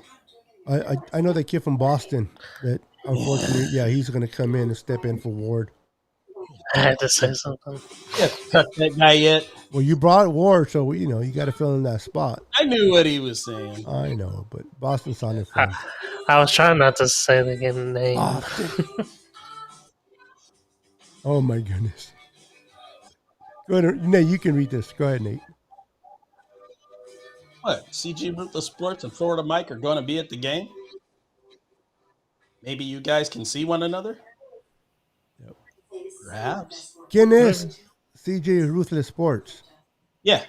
I know that kid from Boston that, unfortunately, yeah, he's going to come in and step in for Ward. I had to say something. Yeah, cut that guy yet. Well, you brought Ward, so, you got to fill in that spot. I knew what he was saying. I know, but Boston sounded fun. I was trying not to say the name. Boston. Oh, my goodness. Go ahead, Nate, you can read this. Go ahead, Nate. What? CG Ruthless Sports and Florida Mike are going to be at the game? Maybe you guys can see one another? Yep. Perhaps. ¿Quién es CJ Ruthless Sports? Yeah.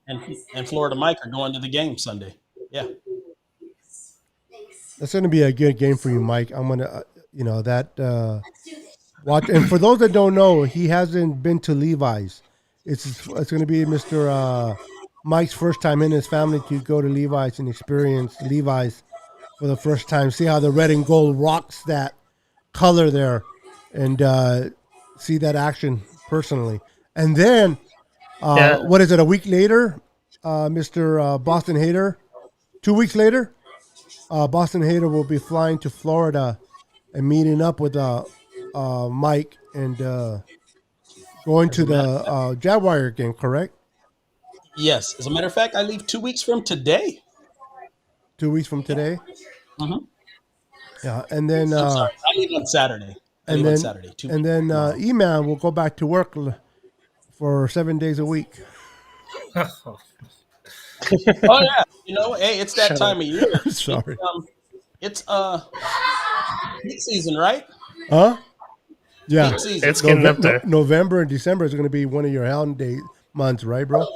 And Florida Mike are going to the game Sunday. Yeah. That's going to be a good game for you, Mike. I'm going to, watch. And for those that don't know, he hasn't been to Levi's. It's going to be Mr. Mike's first time in his family to go to Levi's and experience Levi's for the first time. See how the red and gold rocks that color there, and see that action personally. And then, what is it? A week later, Mr. Boston Hater. 2 weeks later, Boston Hater will be flying to Florida and meeting up with Mike and going to the Jaguar game. Correct? Yes. As a matter of fact, I leave 2 weeks from today. 2 weeks from today. Mm-hmm. Yeah, and then I'm sorry. I leave on Saturday. and then E-Man will go back to work for 7 days a week. Oh yeah, hey, it's that time of year. Sorry. It's peak season, right? Huh? Yeah. Peak season. It's getting up there. November and December is going to be one of your hound day months, right, bro?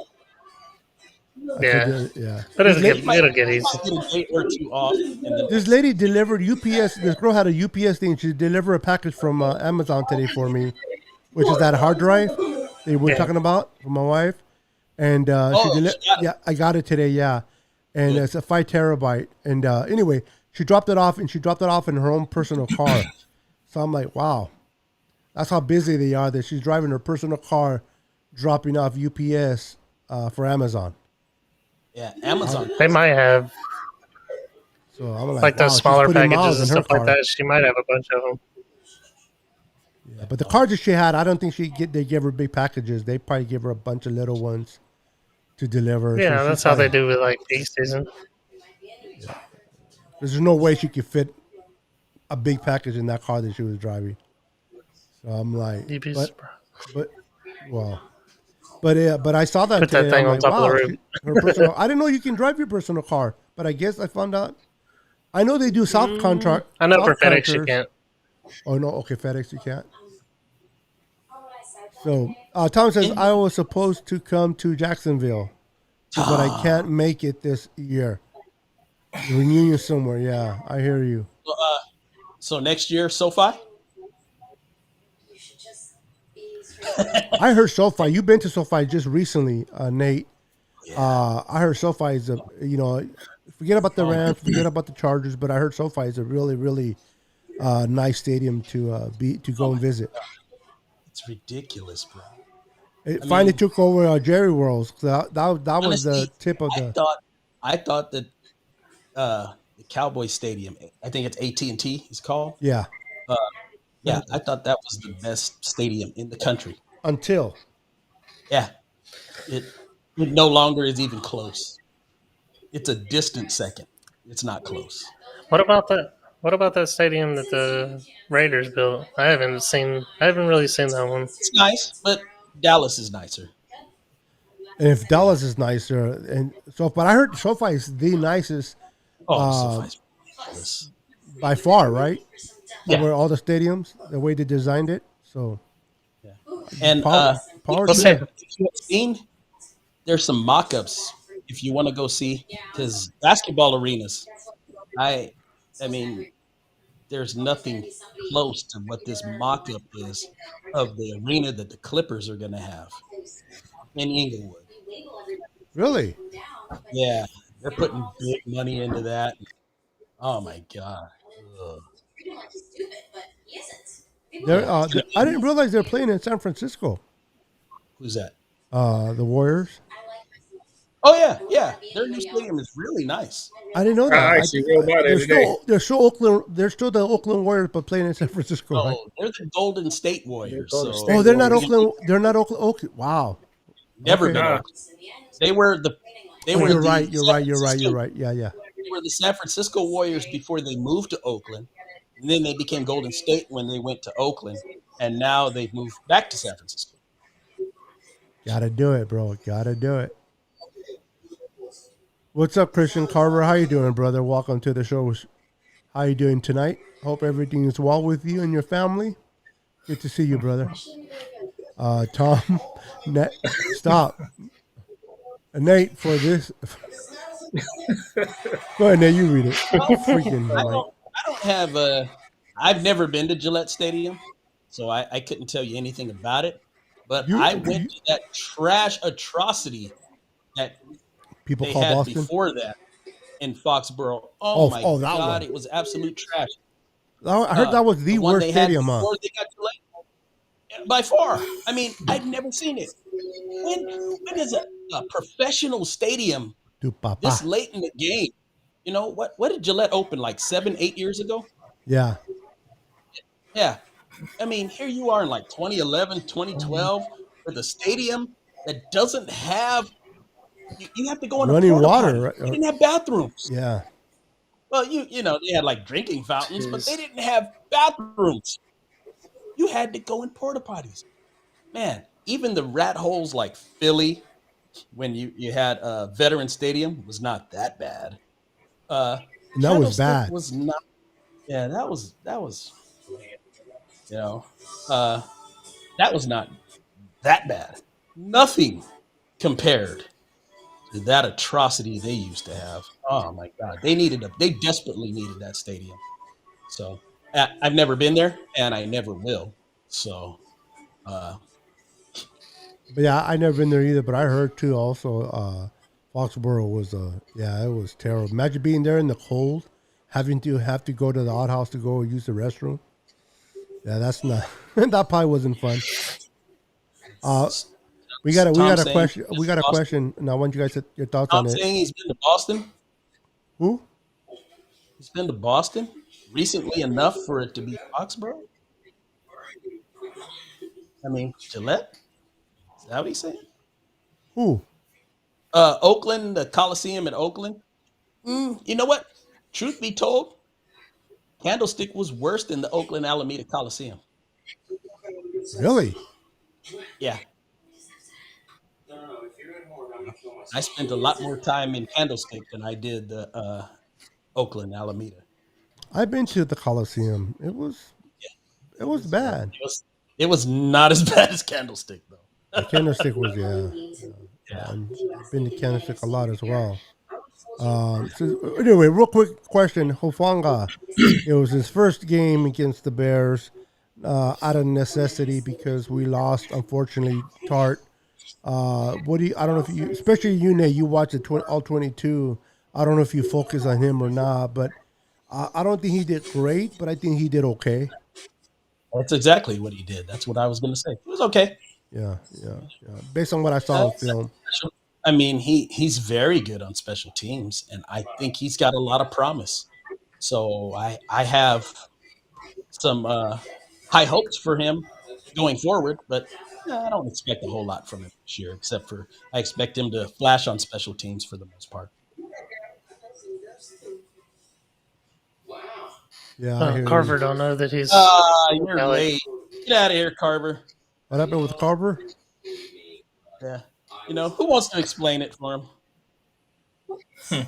Yeah. Yeah. But it'll get easy. Get a day or two off, and then This lady delivered UPS. This girl had a UPS thing. She delivered a package from Amazon today for me, which is that hard drive they were talking about for my wife. And she got it. yeah, I got it today. Yeah, and it's a 5 terabyte. And anyway, she dropped it off, in her own personal car. So I'm like, wow, that's how busy they are. That she's driving her personal car, dropping off UPS for Amazon. yeah, Amazon. They might have So I'm like wow, those she's smaller putting miles packages and in her stuff like car. that. She might have a bunch of them. Yeah, but the cars that she had, I don't think they give her big packages. They probably give her a bunch of little ones to deliver. Yeah, So that's how they do with like peak season. There's no way she could fit a big package in that car that she was driving. So I'm like, You'd be surprised. but I saw that Put today. that thing I'm on like, top of wow, the roof. her personal. I didn't know you can drive your personal car, but I guess I found out. I know they do soft contract. I know for soft FedEx you contractors. can't. Oh no, okay, FedEx you can't. So Tom says I was supposed to come to Jacksonville, but I can't make it this year. Reunion somewhere, yeah. I hear you. So next year, SoFi. I heard SoFi. You've been to SoFi just recently, Nate. Yeah. I heard SoFi is forget about the Oh, Rams, forget about the Chargers, but I heard SoFi is a really, really nice stadium to oh go my and visit. God, it's ridiculous, bro. It I finally mean, took over Jerry World's. That was the honestly, tip of I the thought I thought that the Cowboy Stadium, I think it's AT&T, is called. yeah. Uh, yeah, I thought that was the best stadium in the country. Until Yeah, it no longer is even close. It's a distant second. It's not close. What about that? What about that stadium that the Raiders built? I haven't seen. I haven't really seen that one. It's nice, but Dallas is nicer. and if Yeah. Dallas is nicer and so, but I heard SoFi is the nicest Oh, uh, SoFi's ridiculous. by far, right? Yeah, Over all the stadiums, the way they designed it. So yeah. And power, power We'll to if see. them. you have seen, there's some mock-ups if you want to go see, because basketball arenas. I, I mean, there's nothing close to what this mock-up is of the arena that the Clippers are going to have in Inglewood. Really? Yeah, they're putting big money into that. Oh my god. Ugh. They're, Yeah, it's gonna I be. didn't realize they're playing in San Francisco. Who's that? The Warriors. Oh yeah, yeah. Their new stadium is really nice. I didn't know that. I actually rode by there today. They're still Oakland. They're still the Oakland Warriors, but playing in San Francisco, right? Oh, they're the Golden State They're Warriors. Golden So Oh, State they're not Warriors. Oakland. They're not Oakland. Oakland. Wow. never Okay. been Nah, Oakland. They were the they Oh, were you're the right. You're San right. You're right. You're Francisco right. Yeah, yeah. they were the San Francisco Warriors before they moved to Oakland. And then they became Golden State when they went to Oakland. And now they've moved back to San Francisco. Gotta do it, bro. Gotta do it. What's up, Christian Carver? How you doing, brother? Welcome to the show. How you doing tonight? Hope everything is well with you and your family. Good to see you, brother. Tom, stop. Nate, for this. Go ahead, Nate. You read it. Freaking I Mike. don't have a I've never been to Gillette Stadium, so I couldn't tell you anything about it. But I went to that trash atrocity that People they call had Boston. before that in Foxborough. Oh my Oh, that god, one. it was absolute trash. I heard that was the one worst they had stadium, huh? before they got Gillette, by far. I mean, I'd never seen it. When is a professional stadium Du this papa. late in the game? You know what did Gillette open like 7, 8 years ago? Yeah. Yeah. I mean, here you are in like 2011, 2012 with a stadium that doesn't have you have to go in a Running porta water. potty. Right? They didn't have bathrooms. Yeah. Well, you know, they had like drinking fountains, but they jeez. didn't have bathrooms. You had to go in porta potties. Man, even the rat holes like Philly, when you had a veteran stadium, was not that bad. Uh And that was Candlestick bad. was not yeah, that was you know, uh that was not that bad. Nothing compared to that atrocity they used to have. Oh my god, they desperately needed that stadium. So I've never been there, and I never will. So uh, But yeah, I never been there either. But I heard too. Also, Foxborough was yeah, it was terrible. Imagine being there in the cold, having to go to the outhouse to go use the restroom. Yeah, that's not. That probably wasn't fun. We got Tom a saying question. he's We been got to a Boston. question. And I want you guys to your thoughts Tom on it. saying he's been to Boston. Who? He's been to Boston recently enough for it to be Foxborough. I mean, Gillette. Is that what he's saying? Who? Oakland, the Coliseum at Oakland. You know what? Truth be told, Candlestick was worse than the Oakland Alameda Coliseum. Really? Yeah, I spent a lot more time in Candlestick than I did the Oakland Alameda. I've been to the Coliseum. It was bad. It was not as bad as Candlestick though. The Candlestick was yeah. Yeah, I've been to Candlestick a lot as well. So anyway, real quick question: Hofanga, it was his first game against the Bears, out of necessity because we lost, unfortunately, Tart. What do you? I don't know if you, especially you, Nate, you watch the all 22. I don't know if you focus on him or not, but I don't think he did great, but I think he did okay. That's exactly what he did. That's what I was going to say. It was okay. Yeah, yeah, yeah. Based on what I saw on film. I mean, he's very good on special teams, and I think he's got a lot of promise. So I have some high hopes for him going forward, but I don't expect a whole lot from him this year, except for I expect him to flash on special teams for the most part. Yeah, I hear Carver you. don't know that he's You're Kelly. late. Get out of here, Carver. What happened with Carver? Yeah. Who wants to explain it for him?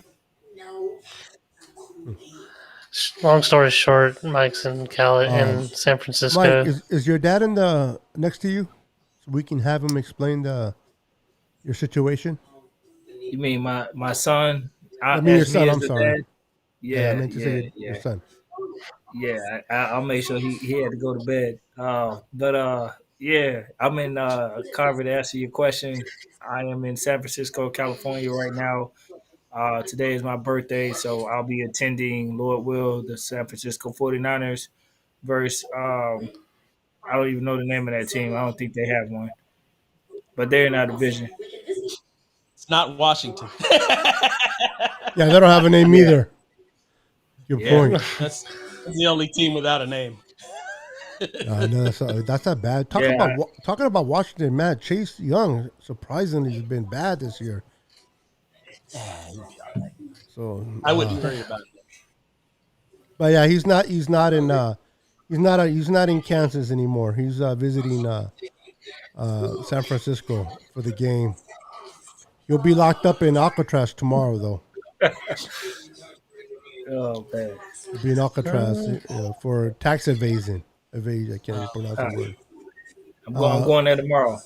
Long story short, Mike's in Cali in San Mike, Francisco. is your dad in the next to you, so we can have him explain your situation? You mean my son? I mean your As me son. as I'm the sorry. dad? Yeah, I Yeah, meant to say yeah, your yeah, son. yeah. I'll make sure he had to go to bed. But yeah, I'm in Carver to answer your question. I am in San Francisco, California right now. Today is my birthday, so I'll be attending, Lord will, the San Francisco 49ers versus I don't even know the name of that team. I don't think they have one, but they're in our division. It's not Washington. Yeah, they don't have a name Yeah, either. Good yeah, point. That's the only team without a name. I know that's not bad. yeah. Talking about Washington, man. Chase Young surprisingly has been bad this year. He'd be all right. So, I wouldn't worry about it. but yeah, he's not in Kansas anymore. He's visiting San Francisco for the game. He'll be locked up in Alcatraz tomorrow, though. Oh man. He'll be in Alcatraz for tax evasion. I can't even pronounce All the right. word. I'm going there tomorrow.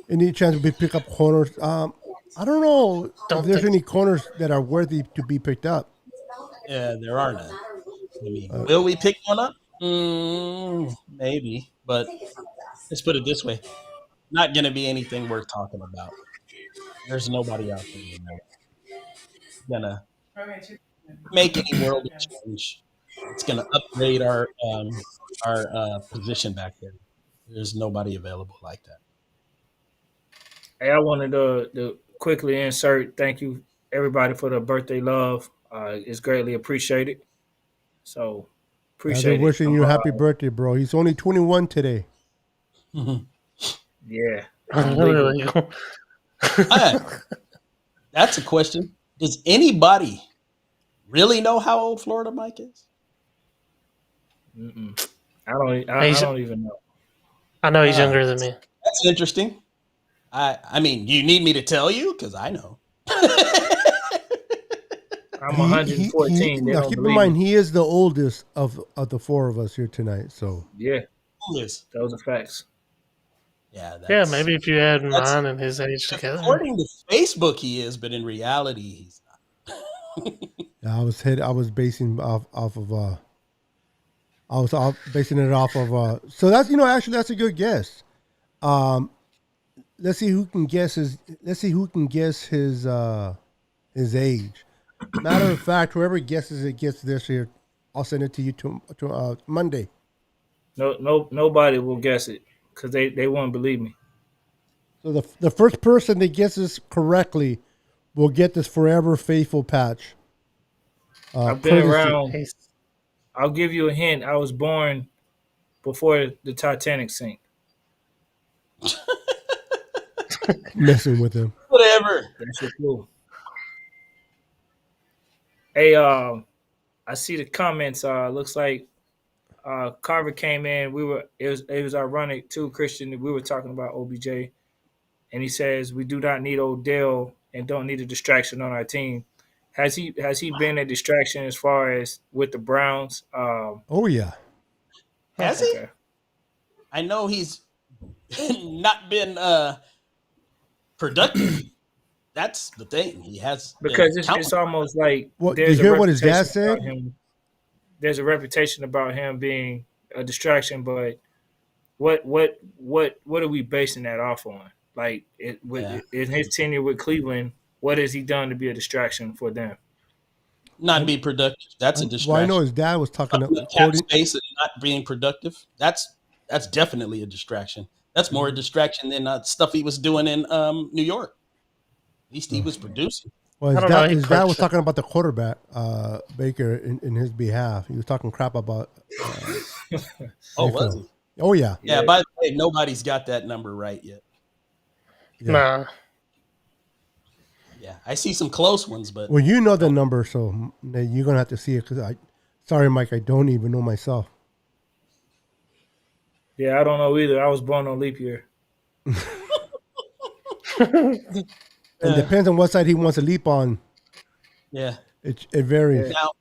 Any chance we pick up corners? I don't know if Don't there's think any corners that are worthy to be picked up. Yeah, there are none. I mean, will we pick one up? Maybe, but let's put it this way: not going to be anything worth talking about. There's nobody out there that's gonna make any world of change. It's gonna upgrade our position back there. There's nobody available like that. Hey, I wanted to quickly insert. Thank you everybody for the birthday love. It's greatly appreciated. So Yeah, they're appreciate it. wishing you happy birthday, bro. He's only 21 today. Yeah, I'm legal. That's a question. Does anybody really know how old Florida Mike is? Mm-mm. I don't even know. I know he's younger than me. That's interesting. I mean, do you need me to tell you? Because I know. I'm He 114. They now don't keep in believe mind me. he is the oldest of the four of us here tonight. So Yeah, Who is? those are facts. Yeah, Yeah, maybe if you add that's mine and his age together. according to Facebook he is, but in reality he's not. yeah, I was basing off of basing it off of so that's actually that's a good guess. Um, let's see who can guess his age. Matter of fact, whoever guesses it gets this here. I'll send it to you to Monday. Nobody will guess it because they won't believe me. So the first person that guesses correctly will get this forever faithful patch. I've been Courtesy. around. I'll give you a hint. I was born before the Titanic sank. Messing with him. Whatever. That's your clue. Hey, I see the comments. Looks like Carver came in. It was ironic too, Christian. We were talking about OBJ, and he says we do not need Odell and don't need a distraction on our team. Has he been a distraction as far as with the Browns? Oh yeah. Has he? Okay. I know he's not been productive. that's the thing. He has because been it's almost like What, you there's a hear what his dad reputation about said? him. There's a reputation about him being a distraction, but what are we basing that off on? Like in his tenure with Cleveland, what has he done to be a distraction for them? not be productive. That's a Well, I know distraction. his dad was talking The cap quoting. space and not being productive. That's definitely a distraction. That's more a distraction than stuff he was doing in New York. At least he was producing. Well, I don't know. He his dad was crushed it. talking about the quarterback, Baker, in his behalf. He was talking crap about. Oh, Mayfield. was he? Oh yeah. Yeah. By the way, nobody's got that number right yet. Yeah. Nah. Yeah, I see some close ones, but Well, you know the number, so you're gonna have to see it. Sorry, Mike, I don't even know myself. Yeah, I don't know either. I was born on leap year. It depends on what side he wants to leap on. yeah. It varies. Now,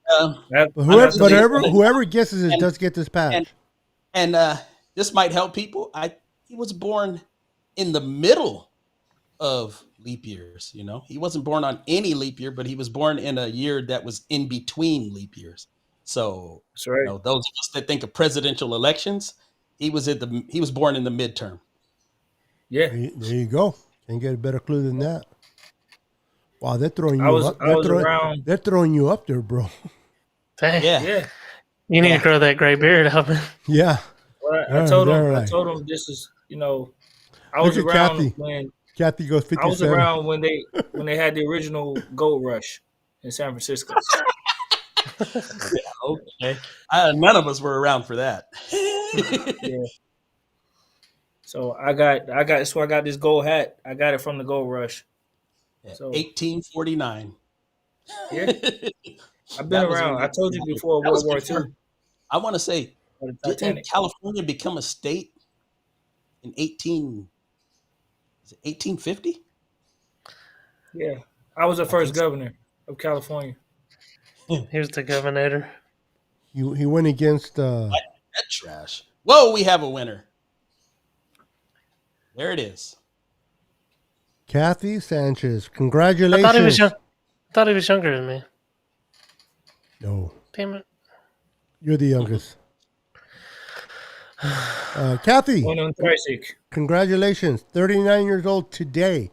But That's whoever guesses it does get this patch. and this might help people. He was born in the middle of leap years. You know, he wasn't born on any leap year, but he was born in a year that was in between leap years. So, That's right. you know, those of us that think of presidential elections, he was born in the midterm. Yeah, There you go. Can't get a better clue than that. Wow, they're throwing you I was up. around. They're throwing you up there, bro. Dang. Yeah. Yeah, You need to grow that gray beard out, man. Yeah. well, Yeah, I told they're him. right. I told him this is I Look was at around Kathy. when Kathy goes 57. I was around when they had the original gold rush in San Francisco. Okay. None of us were around for that. Yeah. So I got this gold hat. I got it from the gold rush. So 1849. yeah, I've been That was around. when I told you before that was World War before- II. I want to say, or the didn't Titanic. California become a state in 1850? Yeah, I was the first governor of California. Here's the governor. He went against. That trash. Whoa, we have a winner. There it is. Kathy Sanchez. I Congratulations. thought he was younger than me. No, Damn it. you're the youngest. Kathy, 31. congratulations. 39 years old today.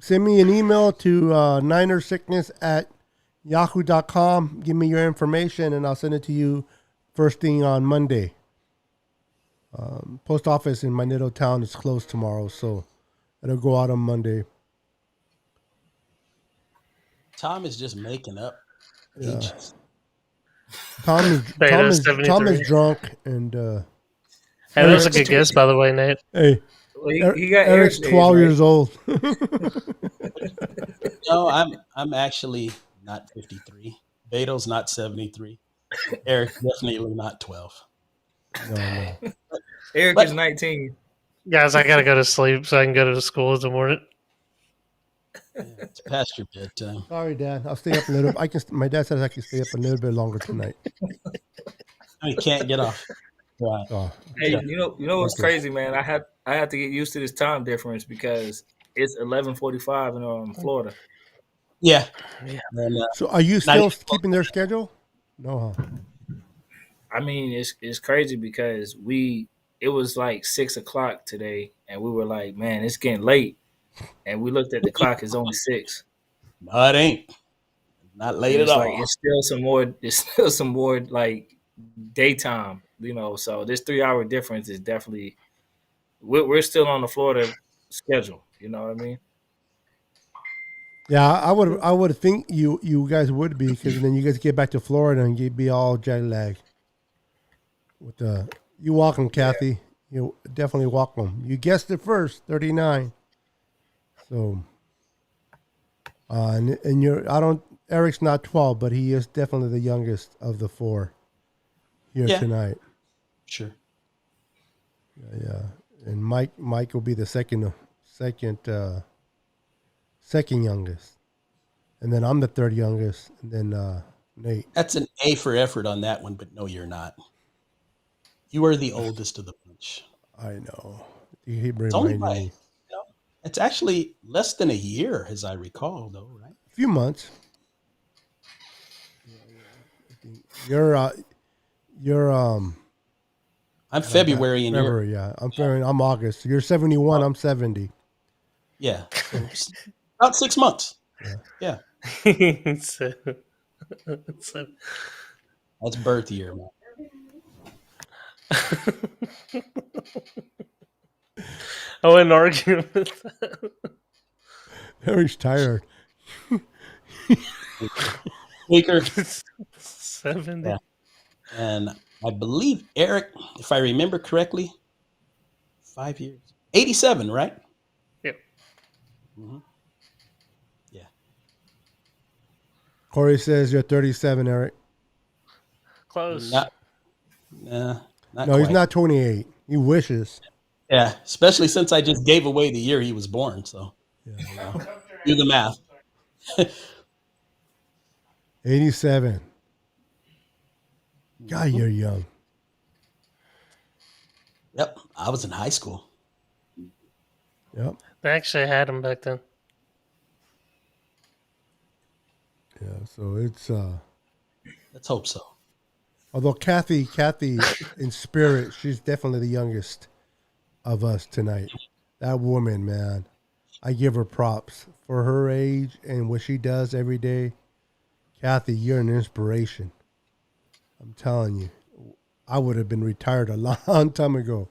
Send me an email to ninersickness@yahoo.com. Give me your information, and I'll send it to you first thing on Monday. Post office in my little town is closed tomorrow, so it'll go out on Monday. Tom is just making up ages. Tom Beta is 73. drunk, and Hey, that was a good guess, by the way, Nate. hey, Well, he got Eric's Eric's 12 age, years old. No, I'm actually not 53. Beto's not 73. Eric's definitely not 12. No. Eric But- is 19. Guys, I got to go to sleep so I can go to school in the morning. It's past your bedtime. Sorry, Dad. I'll stay up a little. My dad says I can stay up a little bit longer tonight. I can't get off. Right. Oh, Hey, Yeah. you know what's Okay. crazy, man? I have to get used to this time difference because it's 11:45 in Florida. Yeah. Yeah. And, so are you still keeping their schedule? No, huh? I mean, it's crazy because it was like 6 o'clock today, and we were like, man, it's getting late, and we looked at the clock; it's only 6. no, it ain't. Not late It's at all. like it's still some more like daytime, So this 3 hour difference is definitely we're still on the Florida schedule. You know what I mean? Yeah, I would think you guys would be, because then you guys get back to Florida and you'd be all jet lagged. You welcome, Kathy. You definitely welcome. You guessed it first, 39. So, and Eric's not 12, but he is definitely the youngest of the four here tonight. Sure. Yeah, and Mike will be the second youngest, and then I'm the third youngest, and then Nate. That's an A for effort on that one, but no, you're not. You are the oldest of the bunch. I know. He It's only reminded by, me. It's actually less than a year, as I recall, though, right? A few months. You're I'm February, and you're February. Yeah, I'm February. I'm August. You're 71. I'm 70. yeah, so about 6 months. Yeah, so, so- that's birth year, man. I wouldn't argue with that. Harry's tired. Weaker. 70. Yeah. And I believe Eric, if I remember correctly, 5 years, 87, right? Yep. Mm-hmm. Yeah. Corey says you're 37, Eric. Close. Not No, quite. he's not 28. He wishes. Yeah, especially since I just gave away the year he was born. So do the math. 87. God, you're young. Yep, I was in high school. Yep. They actually had him back then. Yeah. So it's Let's hope so. although Kathy in spirit, she's definitely the youngest of us tonight. That woman, man. I give her props for her age and what she does every day. Kathy, you're an inspiration. I'm telling you. I would have been retired a long time ago.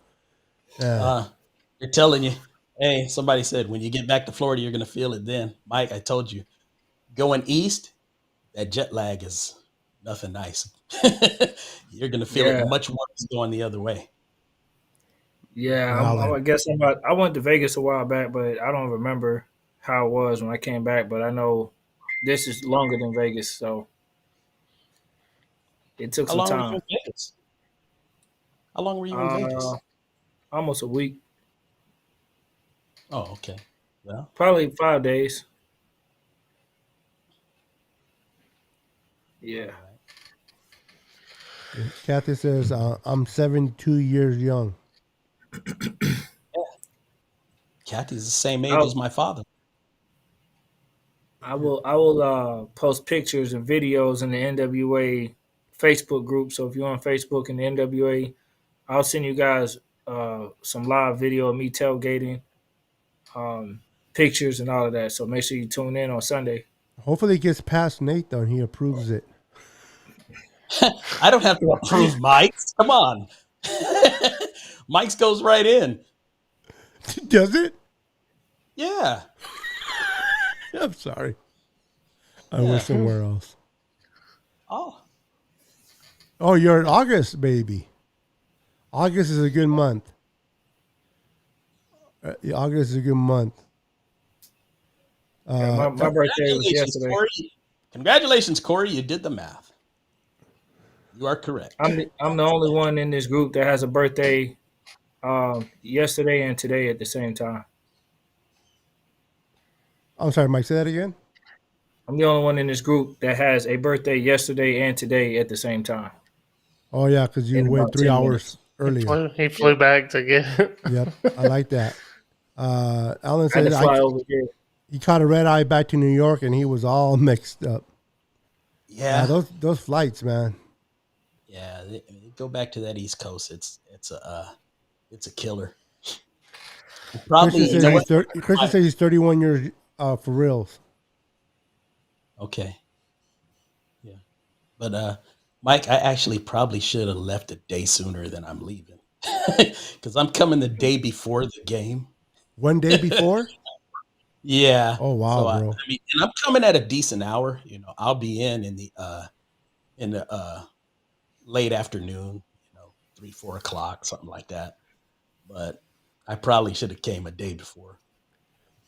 They're telling you, hey, somebody said when you get back to Florida, you're going to feel it then. Mike, I told you, going east, that jet lag is nothing nice. You're going to feel it much worse going the other way. Yeah, I guess I went to Vegas a while back, but I don't remember how it was when I came back. But I know this is longer than Vegas, so it took How some long were time. you in Vegas? How long were you in Vegas? Almost a week, Oh, okay. Well, probably 5 days. Yeah. Kathy says, I'm 72 years young. Kathy's the same age as my father. I will post pictures and videos in the N.W.A. Facebook group. So if you're on Facebook in the N.W.A., I'll send you guys some live video of me tailgating, pictures and all of that. So make sure you tune in on Sunday. Hopefully it gets past Nate, though, and he approves it. I don't have to approve Mike's. Come on. Mike's goes right in. Does it? Yeah. I'm sorry. I went somewhere else. Oh. Oh, you're in August, baby. August is a good month. August is a good month. My birthday was yesterday. Corey. Congratulations, Corey. You did the math. You are correct. I'm the only one in this group that has a birthday yesterday and today at the same time. I'm sorry, Mike, say that again? I'm the only one in this group that has a birthday yesterday and today at the same time. Oh, yeah, because you In went about 3 10 hours earlier. He flew back to get it. Yep, I like that. Alan I had said to fly over here. he caught a red eye back to New York, and he was all mixed up. Yeah. Those flights, man. Yeah, go back to that East Coast. It's a killer. Probably. Christian says he's 31 years for reals. Okay. Yeah, but Mike, I actually probably should have left a day sooner than I'm leaving, because I'm coming the day before the game. 1 day before? Yeah. Oh wow, so bro. I mean, and I'm coming at a decent hour. I'll be in the late afternoon. 3-4 o'clock, something like that. But I probably should have came a day before.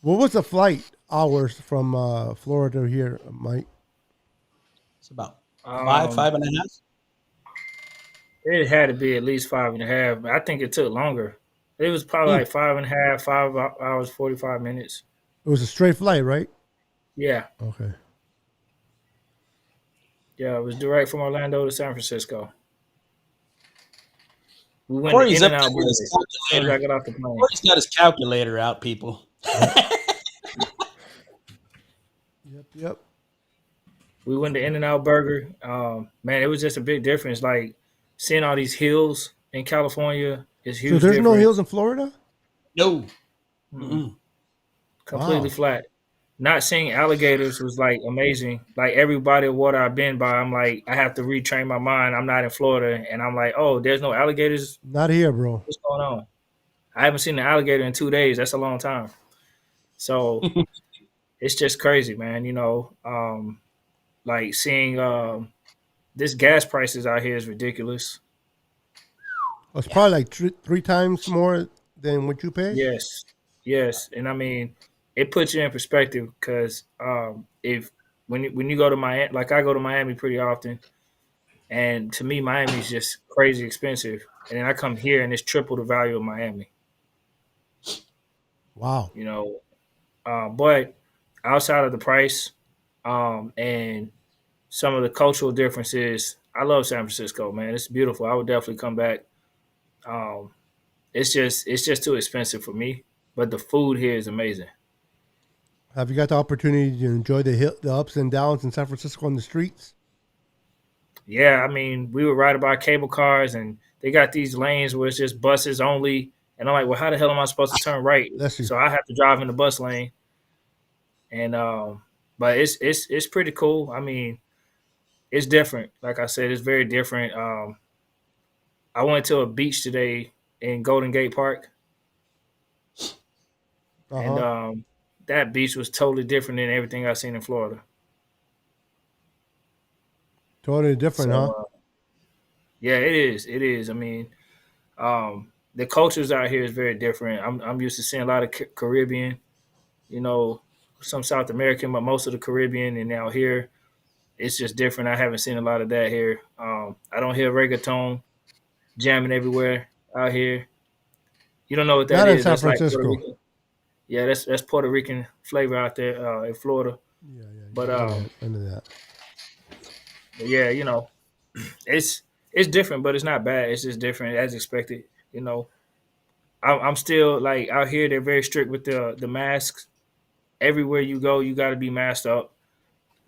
What was the flight hours from Florida to here, Mike? It's about 5.5. It had to be at least 5.5. I think it took longer. It was probably like 5.5, 5 hours, 45 minutes. It was a straight flight, right? Yeah. Okay. Yeah, it was direct from Orlando to San Francisco. We went Corey's in and up out there with his as soon as I got off the plane. Corey's got his calculator out, people. Yep. We went to In-N.W.A Burger. Man, it was just a big difference. Like seeing all these hills in California is So huge there's no hills difference. in Florida? No. Mm, Mm-mm. completely Wow. flat. Not seeing alligators was like amazing. Like every body of water I've been by, I'm like, I have to retrain my mind. I'm not in Florida, and I'm like, oh, there's no alligators. Not here, bro. What's going on? I haven't seen an alligator in 2 days. That's a long time. So it's just crazy, man. Like seeing this gas prices out here is ridiculous. It's probably like three times more than what you pay. Yes, yes, and I mean, it puts you in perspective because if when you go to Miami, like I go to Miami pretty often, and to me, Miami is just crazy expensive, and then I come here and it's triple the value of Miami. Wow. You know, but outside of the price, and some of the cultural differences, I love San Francisco, man. It's beautiful. I would definitely come back. Um, it's just too expensive for me, but the food here is amazing. Have you got the opportunity to enjoy the ups and downs in San Francisco on the streets? Yeah, I mean, we would ride about cable cars, and they got these lanes where it's just buses only. And I'm like, well, how the hell am I supposed to turn right? Bless you. So I have to drive in the bus lane, and but it's pretty cool. I mean, it's different. Like I said, it's very different. I went to a beach today in Golden Gate Park, and Uh-huh. that beach was totally different than everything I've seen in Florida. Totally different, huh? So yeah, it is. It is. I mean, the cultures out here is very different. I'm used to seeing a lot of Caribbean, you know, some South American, but most of the Caribbean. And now here, it's just different. I haven't seen a lot of that here. I don't hear reggaeton jamming everywhere out here. You don't know what that Not in is? San That's like Puerto Francisco. Rican. Yeah, that's Puerto Rican flavor out there in Florida. Yeah. But None of that. yeah, it's different, but it's not bad. It's just different as expected. You know, I'm still like out here. They're very strict with the masks. Everywhere you go, you got to be masked up.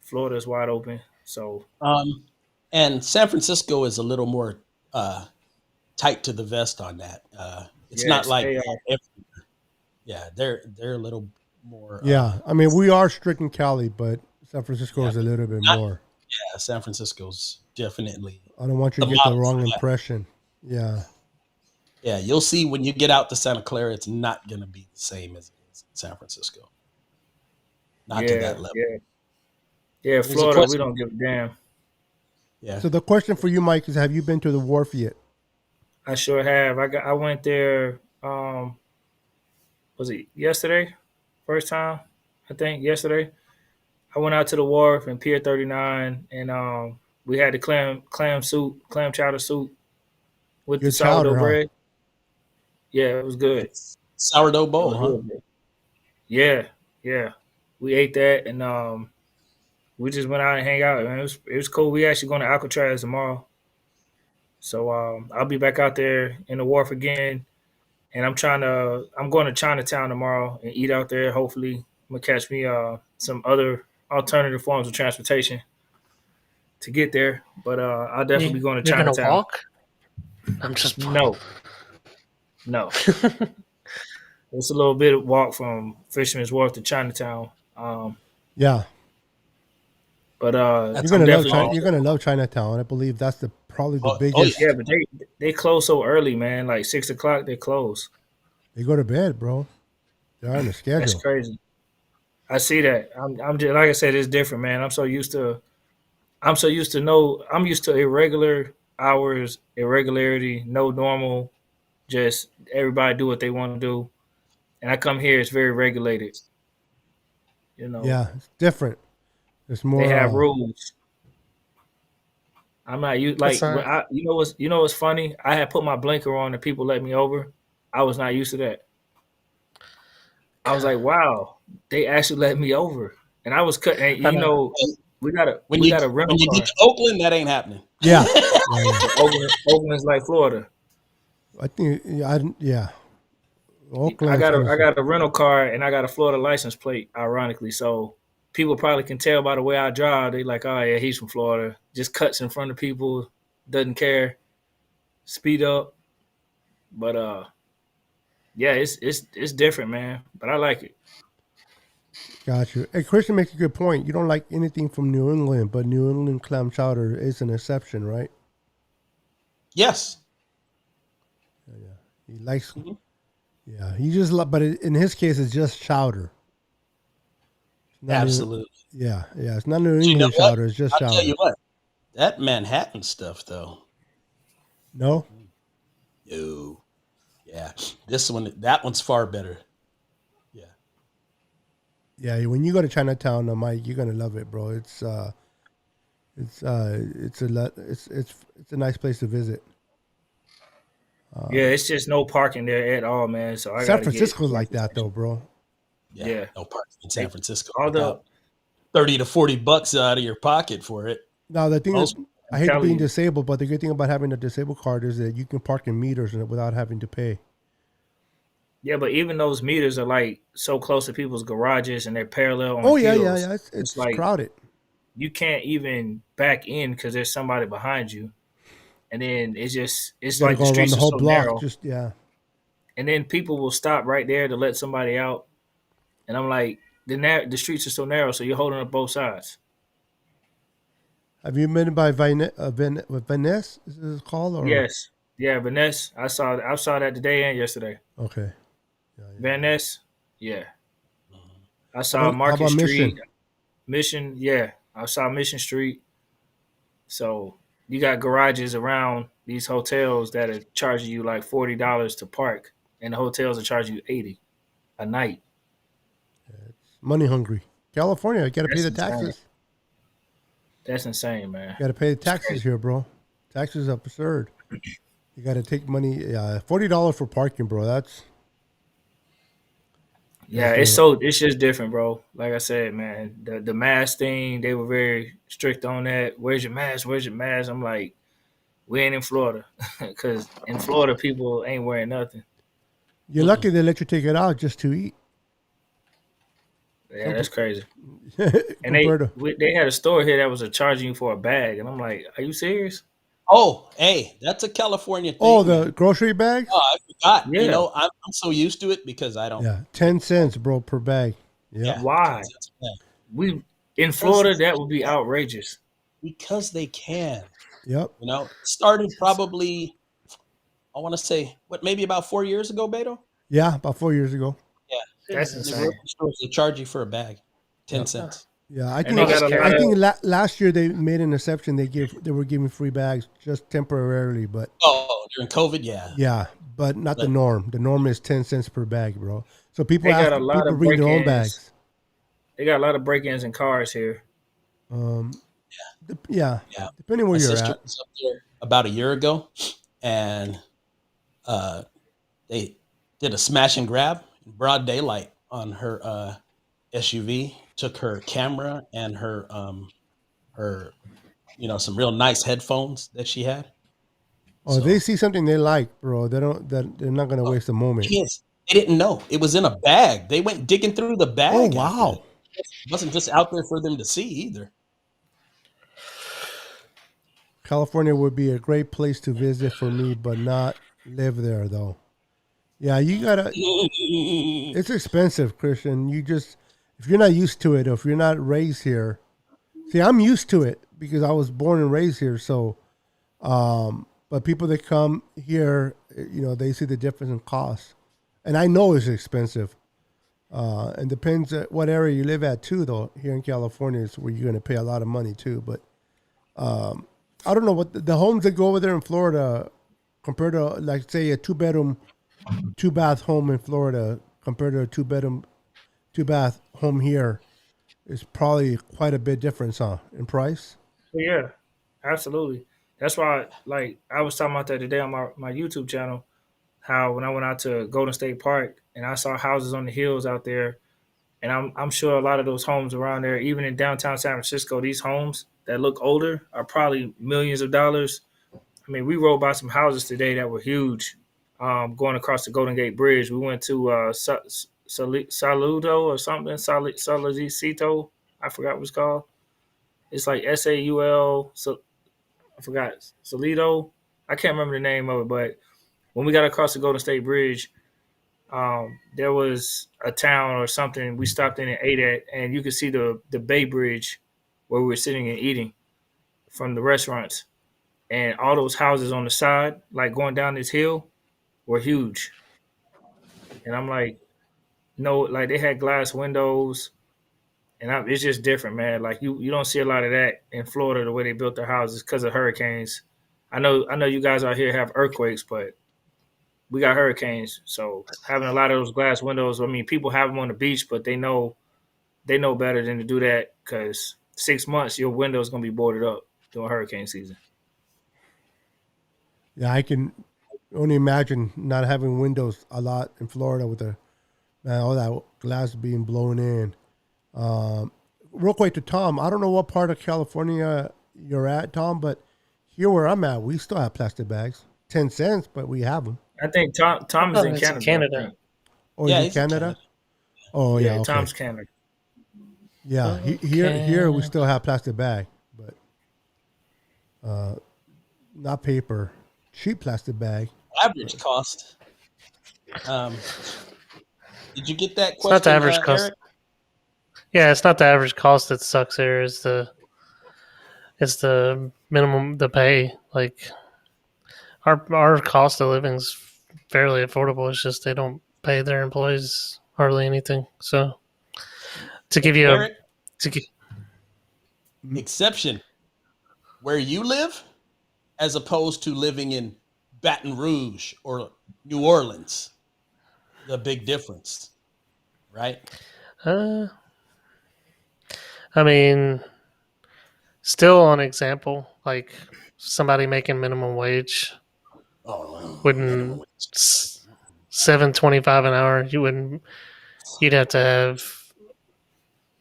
Florida's wide open, so Um, and San Francisco is a little more tight to the vest on that. It's not yes, like they are. that everywhere. Yeah, they're a little more. Yeah. I mean, we are strict in Cali, but San Francisco Yeah, is a little bit not, more. yeah, San Francisco's definitely I don't want you the to get the model wrong for that. impression. Yeah. Yeah, you'll see when you get out to Santa Clara, it's not going to be the same as it is in San Francisco. Not to Yeah, that level. yeah. There's a Florida, we question. don't give a damn. Yeah. So the question for you, Mike, is: have you been to the wharf yet? I sure have. I went there. Was it yesterday? First time, I think yesterday. I went out to the wharf in Pier 39, and we had the clam chowder soup with the Good chowder, sourdough huh? bread. Yeah, it was good. It's sourdough It bowl, was huh? real good. Yeah, yeah. We ate that, and we just went out and hang out. Man, it was cool. We actually going to Alcatraz tomorrow, so I'll be back out there in the wharf again. And I'm going to Chinatown tomorrow and eat out there. Hopefully, I'm gonna catch me some other alternative forms of transportation to get there. But I'll definitely be going to You're gonna Chinatown. walk? I'm just No, no, it's a little bit of walk from Fisherman's Wharf to Chinatown. Yeah. But That's You're I'm gonna love definitely You're gonna love Chinatown. I believe that's probably the oh biggest. yeah. yeah. But they close so early, man. Like 6 o'clock, they close. They go to bed, bro. They're on the That's schedule. crazy. I see that. I'm just like I said, it's different, man. I'm used to irregular hours, irregularity, no normal, just everybody do what they want to do. And I come here, it's very regulated. You know, Yeah, it's different. It's they more. have rules. I'm not used That's like when not. what's funny. I had put my blinker on and people let me over. I was not used to that. I was like, wow, they actually let me over, and I was cut. And I know. we got a When we you got a rental get car. to Oakland, that ain't happening. Yeah. Yeah. Oakland's like Florida. I think. Yeah. I Oakland's got a I innocent. got a rental car and I got a Florida license plate. Ironically, so people probably can tell by the way I drive. They like, oh yeah, he's from Florida. Just cuts in front of people, doesn't care, speed up. But yeah, it's different, man. But I like it. Got you. Hey, Christian makes a good point. You don't like anything from New England, but New England clam chowder is an exception, right? Yes. He likes. Mhm. Yeah, he just. But in his case, it's just chowder. It's not Absolutely. yeah, it's not New You know England what? chowder. It's just I'll tell chowder. you what. That Manhattan stuff, though. No. No. Yeah. That one's far better. Yeah. Yeah, when you go to Chinatown, Mike, you're gonna love it, bro. It's it's a nice place to visit. Yeah, it's just no parking there at all, man. So I San gotta get Francisco's like that though, bro. Yeah. Yeah. No parking in San Francisco. Although About 30 to 40 bucks out of your pocket for it. Now the thing is, Most- I hate telling being you. disabled, but the good thing about having a disabled card is that you can park in meters without having to pay. Yeah, but even those meters are like so close to people's garages and they're parallel on Oh hills. yeah. It's It's like crowded. you can't even back in because there's somebody behind you. And then it's You it's gotta like the go around streets the are whole so block. narrow. Just yeah. And then people will stop right there to let somebody out. And I'm like, the streets are so narrow, so you're holding up both sides. Have you been by Venice? Is this called or Yes. Yeah, Vanessa. I saw that today and yesterday. okay? Van Ness, yeah. I How saw about, Market Street, Mission? Mission, yeah. I saw Mission Street. So you got garages around these hotels that are charging you like $40 to park, and the hotels are charging you 80 a night. Money hungry. California, you got to pay That's the insane. taxes. That's insane, man. You got to pay the taxes crazy. here, bro. Taxes are absurd. You got to take money. $40 for parking, bro. That's Yeah, it's just different, bro. Like I said, man, the mask thing, they were very strict on that. Where's your mask? Where's your mask? I'm like, we ain't in Florida, because in Florida people ain't wearing nothing. you're lucky they let you take it out just to eat. Yeah, that's crazy. And Compared to, they had a store here that was charging you for a bag, and I'm like, are you serious? Oh, hey, that's a California thing. oh, man. the grocery bags. Oh, I forgot. Yeah. You know, I'm so used to it because I don't. Yeah, 10 cents, bro, per bag. Yeah. Yeah. Why? Yeah. We in Florida that would be outrageous. Because they can. Yep. You know, started probably, I want to say, maybe about 4 years ago, Beto? Yeah, about 4 years ago. Yeah. That's The insane. grocery stores, they charge you for a bag, 10 cents. Yeah, I And think they got a lot I of- think last year they made an exception. They were giving free bags just temporarily, but Oh, during COVID, yeah. yeah, but not the norm. The norm is 10 cents per bag, bro. So people They got ask, a lot people of bring their own break-ins. bags. They got a lot of break-ins in cars here. Yeah, Yeah. depending where My you're sister at. was up there about a year ago, and they did a smash and grab in broad daylight on her SUV. Took her camera and her some real nice headphones that she had. Oh, So- they see something they like, bro. They're not gonna waste a moment. Yes, they didn't know it was in a bag. They went digging through the bag. Oh after wow. It wasn't just out there for them to see either. California would be a great place to visit for me, but not live there though. Yeah, you gotta. It's expensive, Christian. If you're not used to it, or if you're not raised here. See, I'm used to it because I was born and raised here. So, but people that come here, they see the difference in cost, and I know it's expensive. And depends what area you live at too. Though here in California is where you're going to pay a lot of money too. But I don't know what the homes that go over there in Florida compared to, like, say, a 2-bedroom, 2-bath home in Florida compared to a 2-bedroom, 2-bath home here is probably quite a bit difference, huh, in price? Yeah, absolutely. That's why, like, I was talking about that today on my YouTube channel, how when I went out to Golden State Park and I saw houses on the hills out there, and I'm sure a lot of those homes around there, even in downtown San Francisco, these homes that look older are probably millions of dollars. I mean, we rode by some houses today that were huge. going across the Golden Gate Bridge. We went to Saludo or something. Saludo. I forgot what it's called. It's like Saul. So I forgot Salido. I can't remember the name of it, but when we got across the Golden State Bridge, there was a town or something we stopped in and ate at, and you could see the Bay Bridge where we were sitting and eating from the restaurants, and all those houses on the side, like going down this hill, were huge. And I'm like, no, like they had glass windows, and it's just different, man. Like you don't see a lot of that in Florida the way they built their houses because of hurricanes. I know you guys out here have earthquakes, but we got hurricanes. So having a lot of those glass windows, I mean, people have them on the beach, but they know better than to do that because 6 months your window is gonna be boarded up during hurricane season. Yeah, I can only imagine not having windows a lot in Florida with all that glass being blown in. Real quick to Tom, I don't know what part of California you're at, Tom, but here where I'm at, we still have plastic bags. 10 cents, but we have them. I think Tom is in it's Canada. Canada. Oh, Yeah, is he's it in Canada? Canada. Oh, yeah, okay. Tom's Canada. Yeah, Okay. here we still have plastic bag, but not paper. Cheap plastic bag. Average cost. Did you get that It's not the question, average cost. Eric? Yeah, it's not the average cost that sucks here. It's the minimum, the pay. Like our cost of living's fairly affordable. It's just they don't pay their employees hardly anything. So to give you Eric, to gi- exception. Where you live, as opposed to living in Baton Rouge or New Orleans. The big difference, right? I mean, still an example, like somebody making minimum wage Oh, wouldn't $7.25 an hour. You wouldn't. You'd have to have.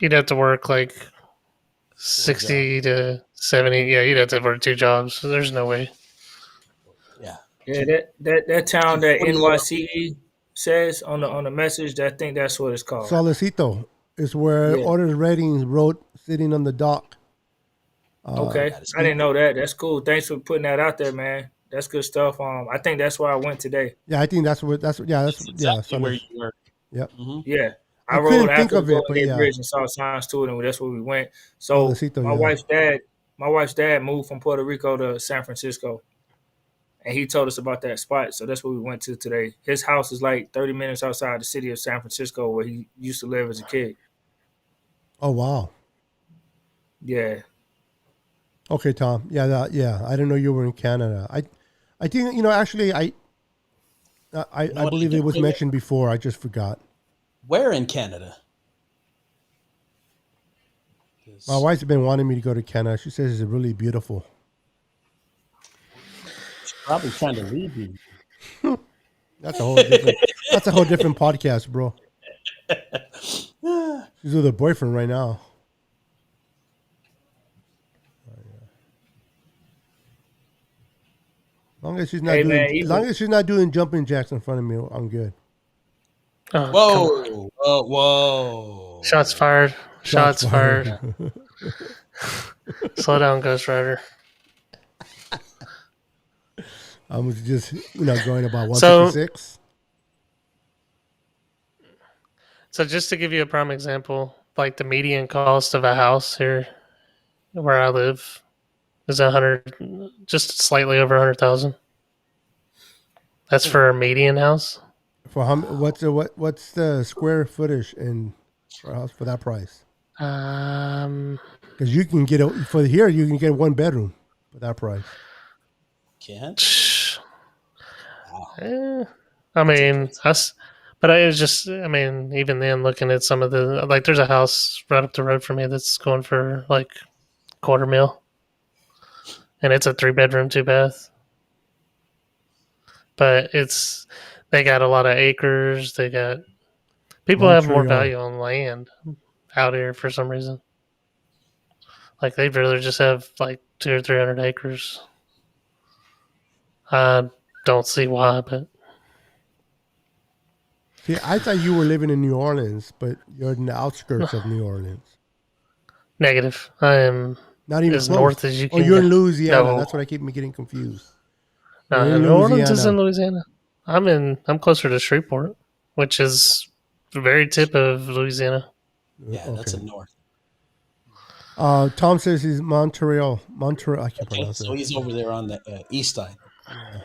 You'd have to work like 60 to 70. Yeah, you'd have to work 2 jobs. So there's no way. yeah. Yeah, that town that 40 NYCE says on the message, I think that's what it's called. Solicito is where Yeah. Otis Redding wrote sitting on the dock. Okay, I didn't know that. That's cool. Thanks for putting that out there, man. That's good stuff. I think that's where I went today. Yeah, I think that's Exactly where you were. Yep. Mm-hmm. Yeah, I I rode couldn't think after the of it, Golden but Gate yeah. Bridge and saw signs to it, and that's where we went. So Solicito, my yeah. wife's dad moved from Puerto Rico to San Francisco, and he told us about that spot. So that's what we went to today. His house is like 30 minutes outside the city of San Francisco, where he used to live as a kid. Oh, wow. Yeah, Okay, Tom. Yeah, I didn't know you were in Canada. I think actually I what believe you it was do? mentioned before. I just forgot. Where in Canada? My wife's been wanting me to go to Canada. She says it's really beautiful. Probably trying to leave you. That's a whole different. That's a whole different podcast, bro. She's with her boyfriend right now. As long as she's not Hey, doing, man, as long as she's not doing jumping jacks in front of me, I'm good. Oh, come on. Whoa, whoa! Shots fired. Shots fired. Slow down, Ghost Rider. I was just going about So- 156. So just to give you a prime example, like the median cost of a house here where I live is 100, just slightly over 100,000. That's for a median house. For how? What's the square footage in for a house for that price? Because you can get for here you can get 1 bedroom for that price. Can't. I mean, but I was just, I mean, even then, looking at some of the, like, there's a house right up the road from me that's going for like $250,000, and it's a 3-bedroom, 2-bath. But they got a lot of acres. They got people have more Montreal. value on land out here for some reason. Like they'd rather just have like 200 or 300 acres. I don't see why, but See, I thought you were living in New Orleans, but you're in the outskirts of New Orleans. Negative. I am Not even as close. north as you Oh, can you're get. in Louisiana. No. That's what I keep me getting confused. You're in New Orleans is Louisiana. in Louisiana. I'm closer to Shreveport, which is the very tip of Louisiana. Yeah, that's Okay. in north. Tom says he's Montreal. Montreal. I can't Okay, pronounce so it. he's over there on the east side. Yeah.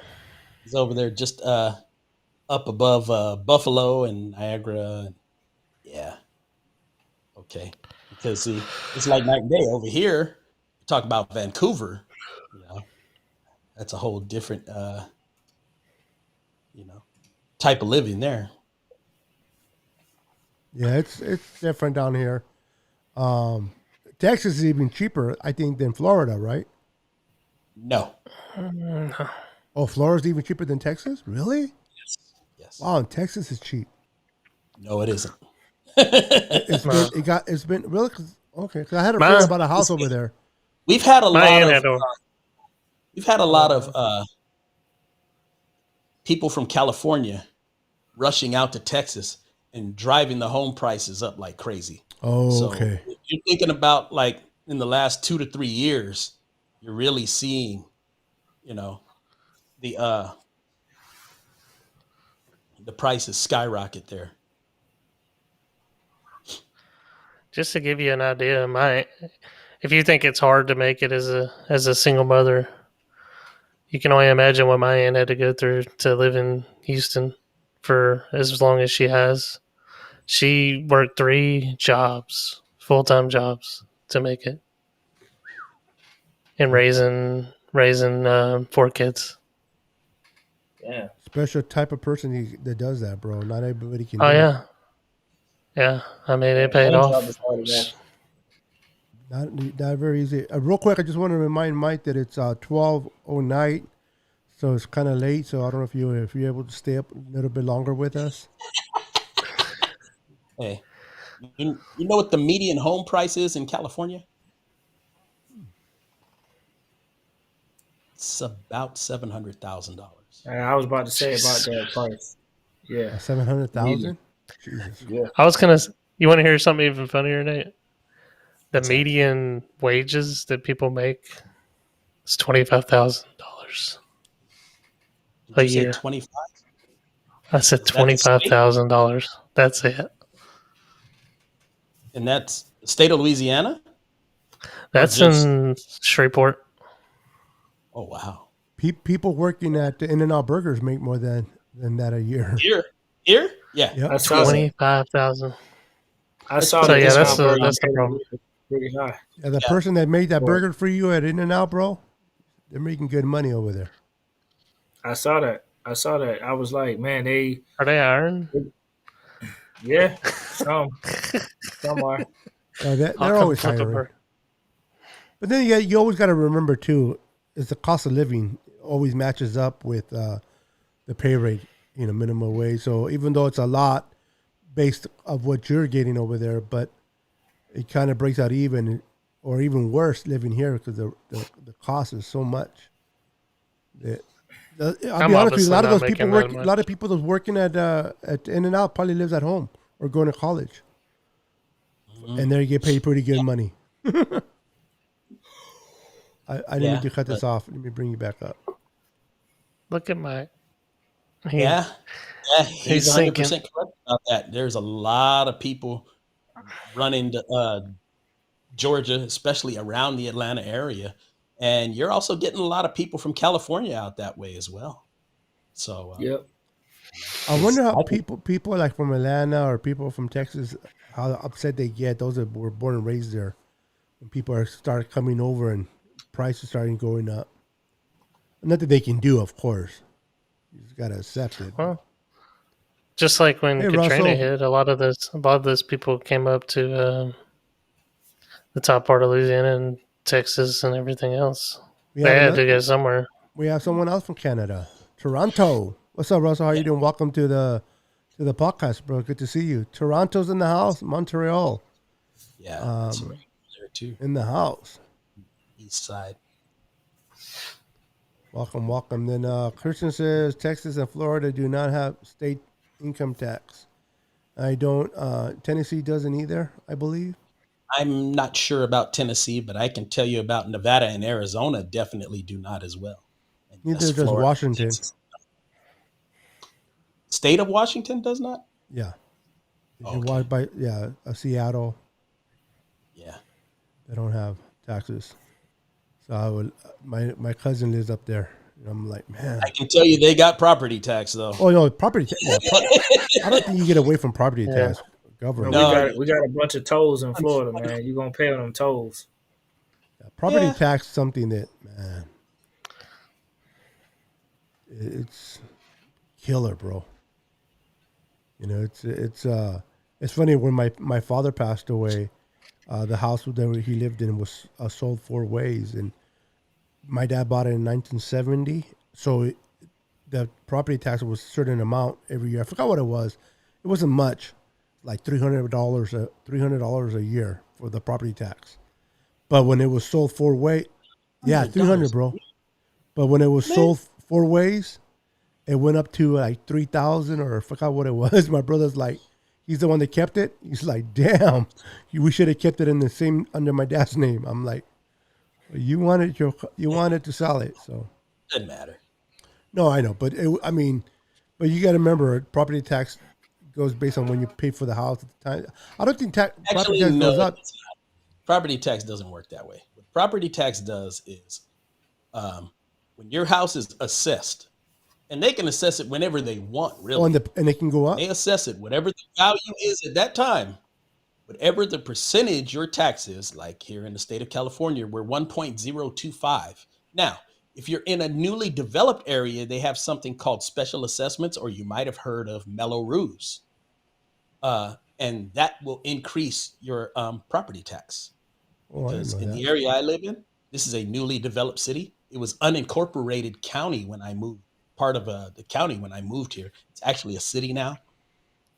He's over there just up above Buffalo and Niagara. Yeah. Okay. Because see, it's like night and day over here. You talk about Vancouver, you know, that's a whole different type of living there. Yeah, it's different down here. Texas is even cheaper, I think, than Florida, right? No. Oh, Florida's even cheaper than Texas? Really? Yes. Wow, and Texas is cheap. No, it isn't. It's been really okay. Cause I had a friend about a house over there. We've had a lot of people from California rushing out to Texas and driving the home prices up like crazy. Oh, So okay. if you're thinking about like in the last 2 to 3 years, you're really seeing, the prices skyrocket there. Just to give you an idea, if you think it's hard to make it as a single mother, you can only imagine what my aunt had to go through to live in Houston for as long as she has. She worked 3 jobs, full-time jobs, to make it, and raising 4 kids. Yeah. Special type of person that does that, bro. Not everybody can Oh do it. yeah, yeah. I mean, it paid off. Not very easy. Real quick, I just want to remind Mike that it's 12:09, so it's kind of late. So I don't know if you're able to stay up a little bit longer with us. Hey, you know what the median home price is in California? It's about $700,000. I was about to say about that price. Yeah. 700,000. Jesus. Yeah. I was gonna. You want to hear something even funnier, Nate? The median wages that people make is $25,000 a year. 25? I said $25,000. That's it. And that's the state of Louisiana? That's in Shreveport. Oh, wow. People working at the In-N-Out Burgers make more than that a year. Here? Yeah. Yep. I saw 25,000. I saw So that. yeah, that's the problem. Pretty high. Yeah, the person that made that burger for you at In-N-Out, bro, they're making good money over there. I saw that. I was like, man, Are they iron? Yeah, some are. They're always hiring. But then you always got to remember too, is the cost of living always matches up with the pay rate, minimum wage. So even though it's a lot based of what you're getting over there, but it kind of breaks out even, or even worse, living here because the cost is so much. I'll be honest with you, a lot of those people working, a lot of people that's working at In-N-Out probably lives at home or going to college, and they get paid pretty good money. I didn't mean to cut this off. Let me bring you back up. Look at my. Yeah, he's 100% correct about that. There's a lot of people running to Georgia, especially around the Atlanta area, and you're also getting a lot of people from California out that way as well. So, yep. I wonder how people like from Atlanta or people from Texas, how upset they get. Those that were born and raised there, when people start coming over and prices starting going up. Nothing they can do, of course. You just gotta accept it. Well, just like when Katrina Russell hit, a lot of those people came up to the top part of Louisiana and Texas and everything else. They had to go somewhere. We have someone else from Canada, Toronto. What's up, Russell? How you doing? Welcome to the podcast, bro. Good to see you. Toronto's in the house. Montreal. Yeah, that's right. There too. In the house. East side. Welcome. Then Christian says Texas and Florida do not have state income tax. I don't. Tennessee doesn't either, I believe. I'm not sure about Tennessee, but I can tell you about Nevada and Arizona definitely do not as well. And yes, Neither does Florida, Washington. Texas. State of Washington does not? Yeah. If you Okay. walk by, Seattle, Yeah. they don't have taxes. So I would. My cousin lives up there, and I'm like, man. I can tell you they got property tax though. Oh no, property. I don't think you get away from property Yeah. tax. No, Government. No, we got a bunch of tolls in Florida, man. You gonna pay on them tolls. Property Yeah. tax is something that, man, it's killer, bro. You know, it's funny when my father passed away. The house that he lived in was sold 4 ways, and my dad bought it in 1970. So the property tax was a certain amount every year. I forgot what it was. It wasn't much, like $300 a year for the property tax. But when it was sold 4 way, yeah, 300, $100. bro. But when it was Man. sold 4 ways, it went up to like 3,000, or I forgot what it was. My brother's like, he's the one that kept it. He's like, damn, we should have kept it in the same under my dad's name. I'm like, you wanted to sell it, so Doesn't matter. no, I know, but I mean, but you got to remember, property tax goes based on when you pay for the house at the time. I don't think property Actually, tax no. goes up. Property tax doesn't work that way. What property tax does is when your house is assessed, and they can assess it whenever they want, Oh, really. and it can go up. They assess it, whatever the value is at that time, whatever the percentage your tax is, like here in the state of California, we're 1.025. Now, if you're in a newly developed area, they have something called special assessments, or you might have heard of Mello-Roos. And that will increase your property tax. Oh, I didn't Because know in that. the area I live in, this is a newly developed city. It was unincorporated county when I moved, part of the county when I moved here. It's actually a city now.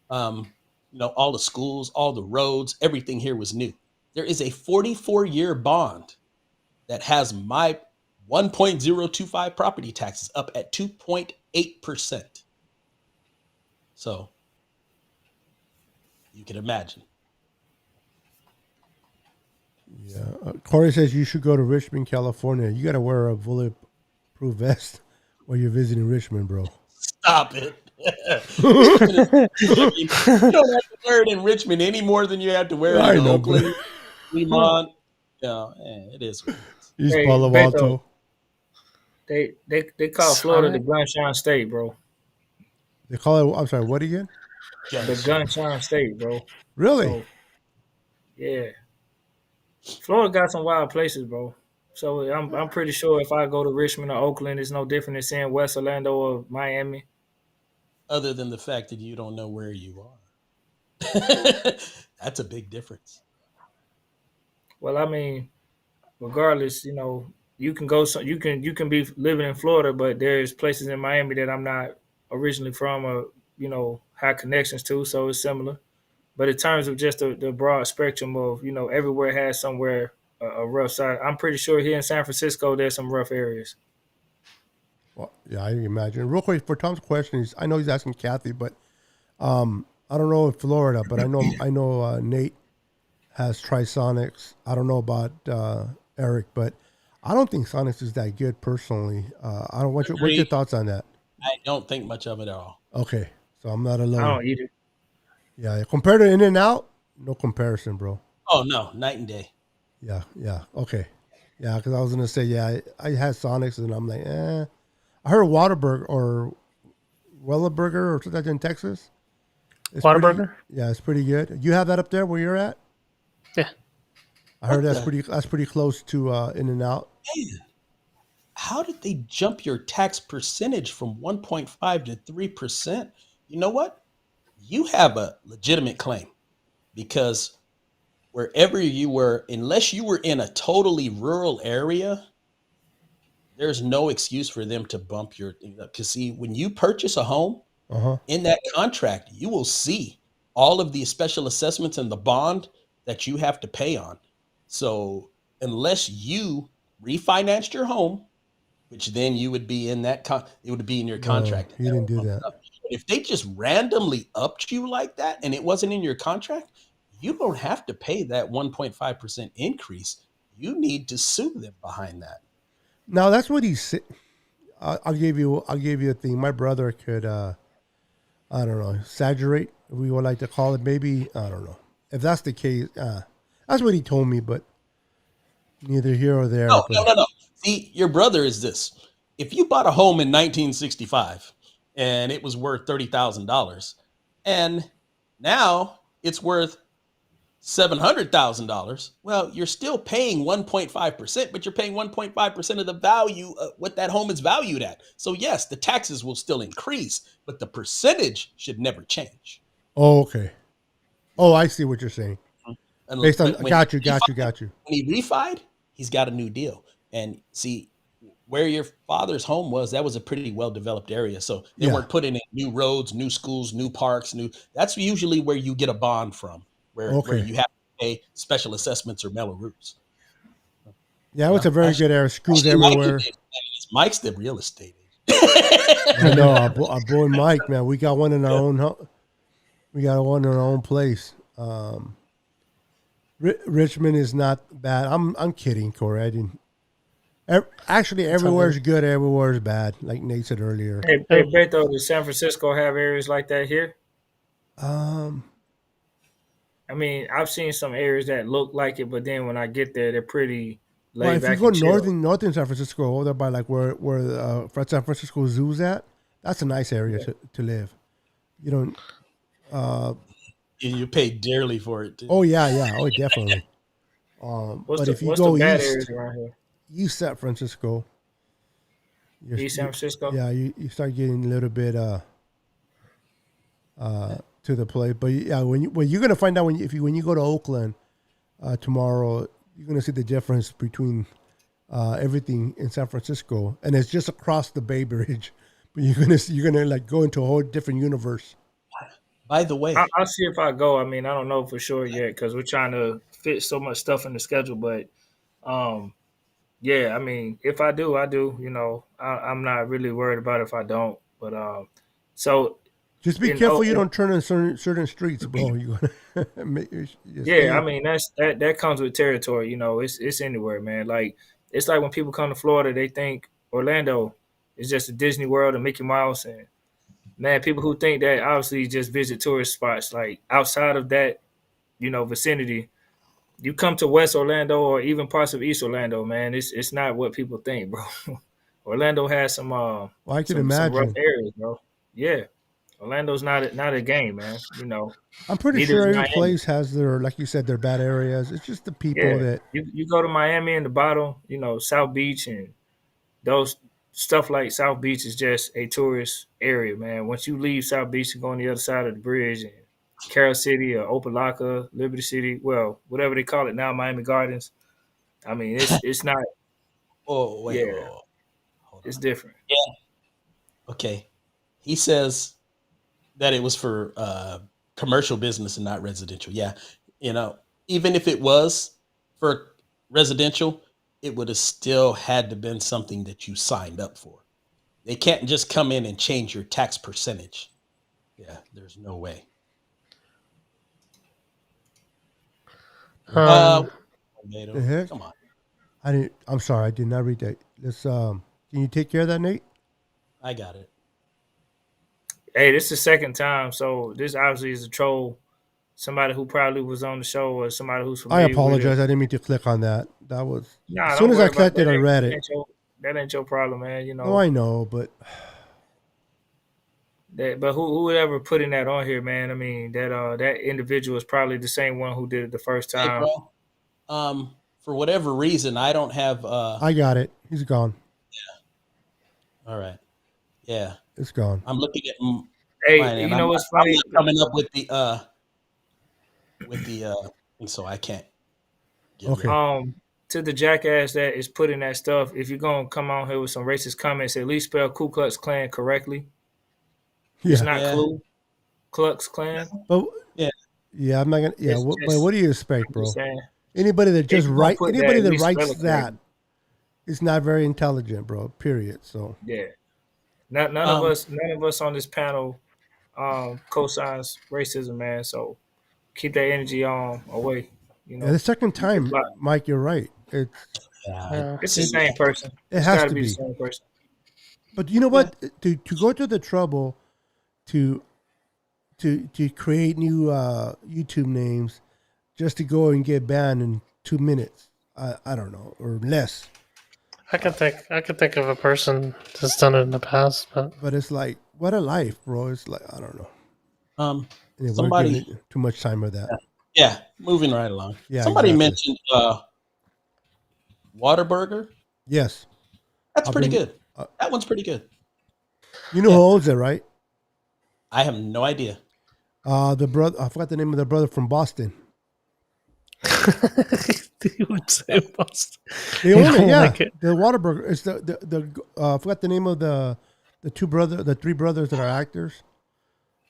All the schools, all the roads, everything here was new. There is a 44-year bond that has my 1.025 property taxes up at 2.8%. So you can imagine. Yeah, Corey says you should go to Richmond, California. You got to wear a bulletproof vest while you're visiting Richmond, bro. Stop it. Richmond you don't have to wear it in Richmond any more than you have to wear it I in know, Oakland, but Fremont. It is what it is. East Hey, Palo Beto, Alto. they call Florida the Gunshine State, bro. They call it. I'm sorry. What again? The Gunshine State, bro. Really? So yeah, Florida got some wild places, bro. So I'm pretty sure if I go to Richmond or Oakland, it's no different than seeing West Orlando or Miami. Other than the fact that you don't know where you are. That's a big difference. Well, I mean, regardless, you can go. So you can be living in Florida, but there's places in Miami that I'm not originally from, or have connections to. So it's similar. But in terms of just the broad spectrum of everywhere has somewhere a rough side. I'm pretty sure here in San Francisco there's some rough areas. Well, yeah, I imagine. Real quick for Tom's question, I know he's asking Kathy, but I don't know in Florida, but I know Nate has Trisonics. I don't know about Eric, but I don't think Sonics is that good personally. I don't. What's your Agreed. thoughts on that? I don't think much of it at all. Okay, so I'm not I alone. don't eat it. Yeah, compared to In and Out, no comparison, bro. Oh, no, night and day. Yeah, okay, yeah. Because I was gonna say, yeah, I had Sonics, and I'm like, I heard Whataburger or Wellaburger or something in Texas. It's Whataburger? Yeah, it's pretty good. You have that up there where you're at? Yeah. I heard Okay. that's pretty close to In and Out. Man, how did they jump your tax percentage from 1.5 to 3%? You know what? You have a legitimate claim because wherever you were, unless you were in a totally rural area, there's no excuse for them to bump your, because see, when you purchase a home in that contract, you will see all of the special assessments and the bond that you have to pay on. So unless you refinanced your home, which then you would be in that, it would be in your contract. He didn't do that. If they just randomly upped you like that and it wasn't in your contract, you don't have to pay that 1.5% increase. You need to sue them behind that. Now that's what he said. I'll give you a thing. My brother could I don't know, exaggerate, if we would like to call it. Maybe, I don't know. If that's the case, that's what he told me, but neither here or there. No. See, your brother is this. If you bought a home in 1965 and it was worth $30,000 and now it's worth $700,000, well, you're still paying 1.5%, but you're paying 1.5% of the value of what that home is valued at. So yes, the taxes will still increase, but the percentage should never change. Oh, okay. Oh, I see what you're saying. Based on, got you. When he refied, he's got a new deal. And see, where your father's home was, that was a pretty well-developed area. So they weren't putting in new roads, new schools, new parks, that's usually where you get a bond from. Where you have to pay special assessments or mellow roofs. Yeah, it was a very good area. Schools everywhere. Mike's the real estate agent. I know, our boy Mike, man. We got one in our own. We got one in our own place. Richmond is not bad. I'm kidding, Corey. I didn't. Actually, everywhere's good. Everywhere's bad. Like Nate said earlier. Hey, Beto, does San Francisco have areas like that here? I mean, I've seen some areas that look like it, but then when I get there, they're pretty laid back. If you go northern San Francisco, over there by like where San Francisco Zoo's at, that's a nice area to live. You don't. You pay dearly for it. Too. Oh yeah. Oh, definitely. But if you go east San Francisco, East San Francisco, yeah, you start getting a little bit to the plate. But yeah, when you're gonna find out when you go to Oakland tomorrow, you're gonna see the difference between everything in San Francisco, and it's just across the Bay Bridge. But you're gonna like go into a whole different universe. By the way, I'll see if I go. I mean, I don't know for sure yet because we're trying to fit so much stuff in the schedule. But yeah, I mean, if I do, I do. You know, I'm not really worried about if I don't. But so. Just be careful you don't turn in certain streets, bro. I mean that comes with territory. You know, it's anywhere, man. Like it's like when people come to Florida, they think Orlando is just a Disney World and Mickey Mouse, and man, people who think that obviously just visit tourist spots. Like outside of that, you know, vicinity, you come to West Orlando or even parts of East Orlando, man. It's not what people think, bro. Orlando has some I can imagine some rough areas, bro. Yeah. Orlando's not a game, man. You know, I'm pretty sure every place has their, like you said, their bad areas. It's just the people that you go to Miami and the bottom, you know, South Beach and those stuff like South Beach is just a tourist area, man. Once you leave South Beach and go on the other side of the bridge and Carol City or Opelika, Liberty City, well, whatever they call it now, Miami Gardens. I mean, it's not. Oh wait, hold on. It's different. Yeah. Okay. He says that it was for commercial business and not residential. Yeah. You know, even if it was for residential, it would have still had to been something that you signed up for. They can't just come in and change your tax percentage. Yeah, there's no way. The heck? Come on. I'm sorry, I did not read that. Let's can you take care of that, Nate? I got it. Hey, this is the second time, so this obviously is a troll. Somebody who probably was on the show or somebody who's familiar. I apologize. I didn't mean to click on that. That was as soon as I clicked it, I read it. That ain't your problem, man. You know. Oh, I know, but who would ever putting that on here, man? I mean, that individual is probably the same one who did it the first time. Hey, bro. For whatever reason, I don't have. I got it. He's gone. Yeah. All right. Yeah. It's gone. I'm looking at. Hey, you know what's funny? I'm coming up with the so I can't. Okay. To the jackass that is putting that stuff, if you're gonna come on here with some racist comments, at least spell Ku Klux Klan correctly. Yeah. It's not Ku Klux Klan. But yeah, I'm not gonna. Yeah, but what do you expect, bro? Anybody that just writes that is not very intelligent, bro. Period. So yeah. None of us on this panel cosigns racism, man. So keep that energy away. You Yeah, the know, second time, Mike, you're right. Yeah, it's the same person. It It's has got to to be the be. same person. But you know what? To go to the trouble to create new YouTube names just to go and get banned in 2 minutes. I don't know, or less. I could think of a person that's done it in the past, but it's like, what a life, bro. It's like, I don't know. We're giving somebody. it too much time with that. Yeah, moving right along. Yeah, Somebody exactly. mentioned Whataburger. Yes, That's pretty been- good. That one's pretty good. you know who owns it, right? I have no idea. The brother. I forgot the name of the brother from Boston. you would say Boston. They You own it. don't Yeah, like it. the Whataburger. It's the. I forgot the name of the three brothers that are actors.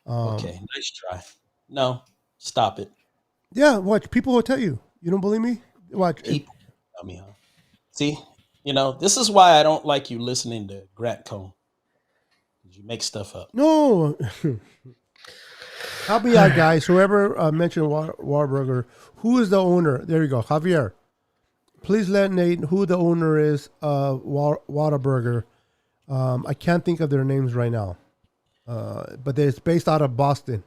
Okay, nice try. No, stop it. Yeah, watch. People will tell you. You don't believe me? Watch. People tell me, huh? See, this is why I don't like you listening to Grant Cohn. You make stuff up. No. Help me out, guys. Whoever mentioned Whataburger, who is the owner? There you go, Javier. Please let Nate who the owner is of Whataburger. I can't think of their names right now, but it's based out of Boston.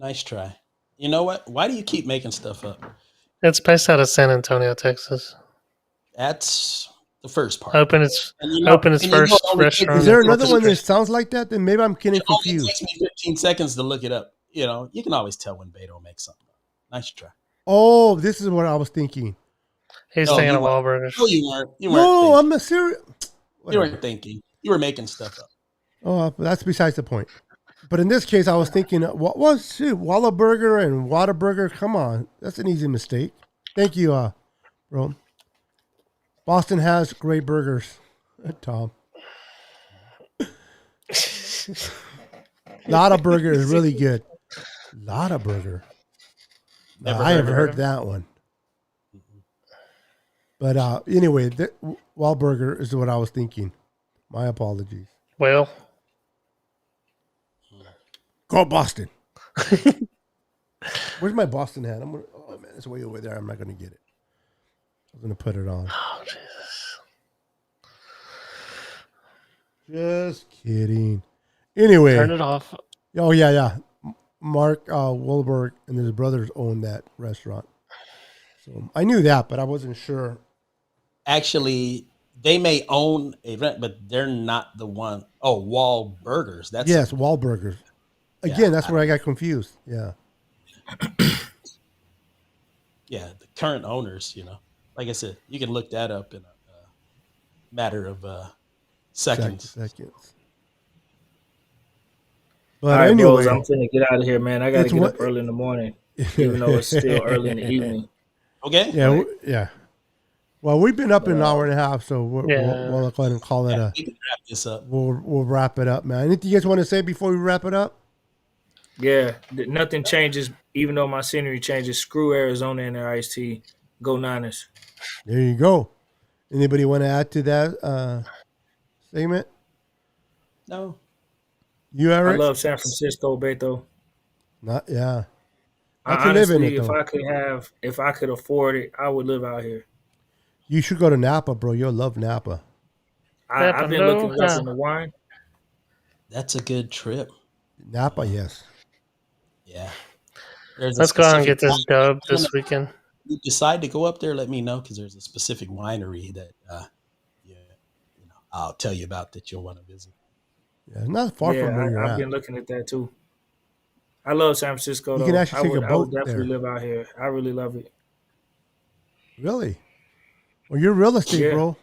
Nice try. You know what? Why do you keep making stuff up? It's based out of San Antonio, Texas. That's the first part. Open its it first only restaurant. Is there takes me another one that 15 sounds like that? Then maybe I'm getting It only confused. takes me 15 seconds to look it up. You can always tell when Beto makes something up. Nice try. Oh, this is what I was thinking. He's No, thinking you of weren't. Wahlburgers. No, you weren't. You weren't No, thinking. I'm a serious. You weren't thinking. You were making stuff up. Oh, that's besides the point. But in this case, I was thinking, what was Whataburger and Whataburger? Come on, that's an easy mistake. Thank you, bro. Boston has great burgers, Tom. Lotta Burger is really good. Lotta Burger. No, Never I haven't of heard it. that one. But anyway, Wahlburger is what I was thinking. My apologies. Well, Go Boston. Where's my Boston hat? Oh man, it's way over there. I'm not gonna get it. I'm gonna put it on. oh Jesus. Just kidding. Anyway. Turn it off. Oh yeah. Mark Wahlberg and his brothers own that restaurant. So I knew that, but I wasn't sure. Actually, they may own a rent, but they're not the one. Oh, Wahlburgers. That's Yes, Wahlburgers. Again, that's where I got confused. Yeah. Yeah, the current owners. Like I said, you can look that up in a matter of seconds. Seconds. All But right, anyway, bros, I'm finna get out of here, man. I gotta It's get what- up early in the morning, even though it's still early in the evening. Okay. yeah, yeah. Well, we've been up an hour and a half, so we'll go ahead and call it Yeah, a. we can wrap this up. We'll wrap it up, man. Anything you guys want to say before we wrap it up? Yeah, nothing changes, even though my scenery changes. Screw Arizona and their iced tea. Go Niners. There you go. Anybody want to add to that segment? No. You, I Eric? love San Francisco, Beto. Not yeah. Not to live in Honestly, it though. if I could afford it, I would live out here. You should go to Napa, bro. You'll love Napa. I've been looking up in the wine. That's a good trip. Napa, yes. Yeah. There's a Let's go out and get specific this dub winery. this weekend. If you decide to go up there, let me know because there's a specific winery that I'll tell you about that you'll want to visit. Yeah, it's not far from where you're I've at. been looking at that too. I love San Francisco. You though. can actually take a I would boat definitely there. live out here. I really love it. Really? Well, you're real estate, Yeah. bro.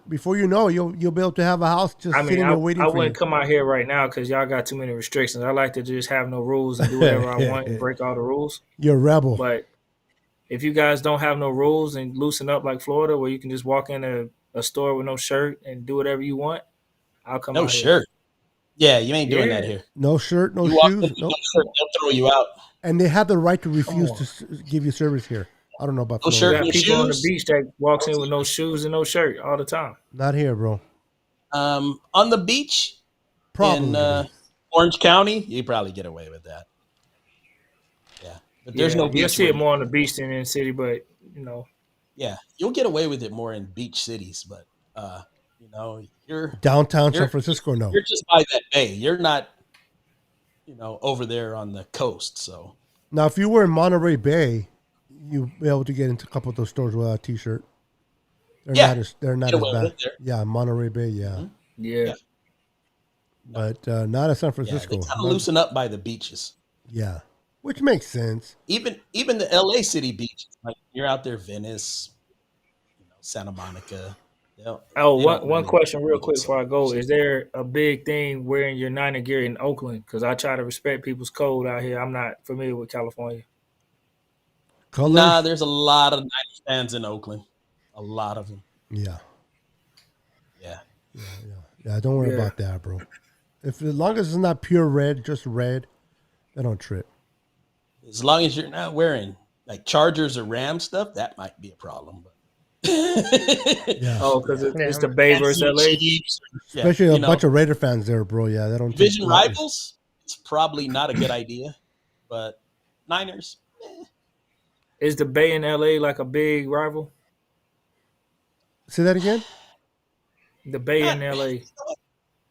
Before you know, you'll be able to have a house just I mean, sitting there waiting I for you. wouldn't come out here right now because y'all got too many restrictions. I like to just have no rules and do whatever I want and break all the rules. You're a rebel. But if you guys don't have no rules and loosen up like Florida, where you can just walk in a store with no shirt and do whatever you want, I'll come No out here. shirt. Yeah, you ain't doing Yeah. that here. No shirt, no You walk shoes, in with no. no shirt, they'll throw you out. And they have the right to refuse on. to give you service here. I don't know about No Florida. shirt, You got no people on the shoes. beach that walks in with no shoes and no shirt all the time. Not here, bro. On the beach Probably. Orange County, you probably get away with that. Yeah, but there's no You'll beach. see it more on the beach than in the city, but Yeah, you'll get away with it more in beach cities, but you're Downtown San you're Francisco, no. you're just by that bay. You're not, over there on the coast. So Now, if you were in Monterey Bay, you'd be able to get into a couple of those stores without a T-shirt. They're Yeah, not get as away with bad. it there. Yeah, Monterey Bay, yeah, yeah. but not at San Yeah, Francisco. they kind of loosen up by the beaches. Yeah, which makes sense. Even the LA city beaches, like you're out there, Venice, Santa Monica. They don't One really question real make it quick so before I go. much. Is there a big thing wearing your Niner gear in Oakland? Because I try to respect people's code out here. I'm not familiar with California. Colors, Nah, there's a lot of Niners fans in Oakland. A lot of them. yeah. Yeah. Don't worry Yeah. about that, bro. As long as it's not pure red, just red, they don't trip. As long as you're not wearing like Chargers or Rams stuff, that might be a problem. But Yeah, Oh, because Yeah. it's the Bay versus LA. especially a bunch of Raider fans there, bro. Yeah, they don't division take rivals. It's probably not a good idea, but Niners. Is the Bay in LA like a big rival? Say that again. The Bay in Not- LA.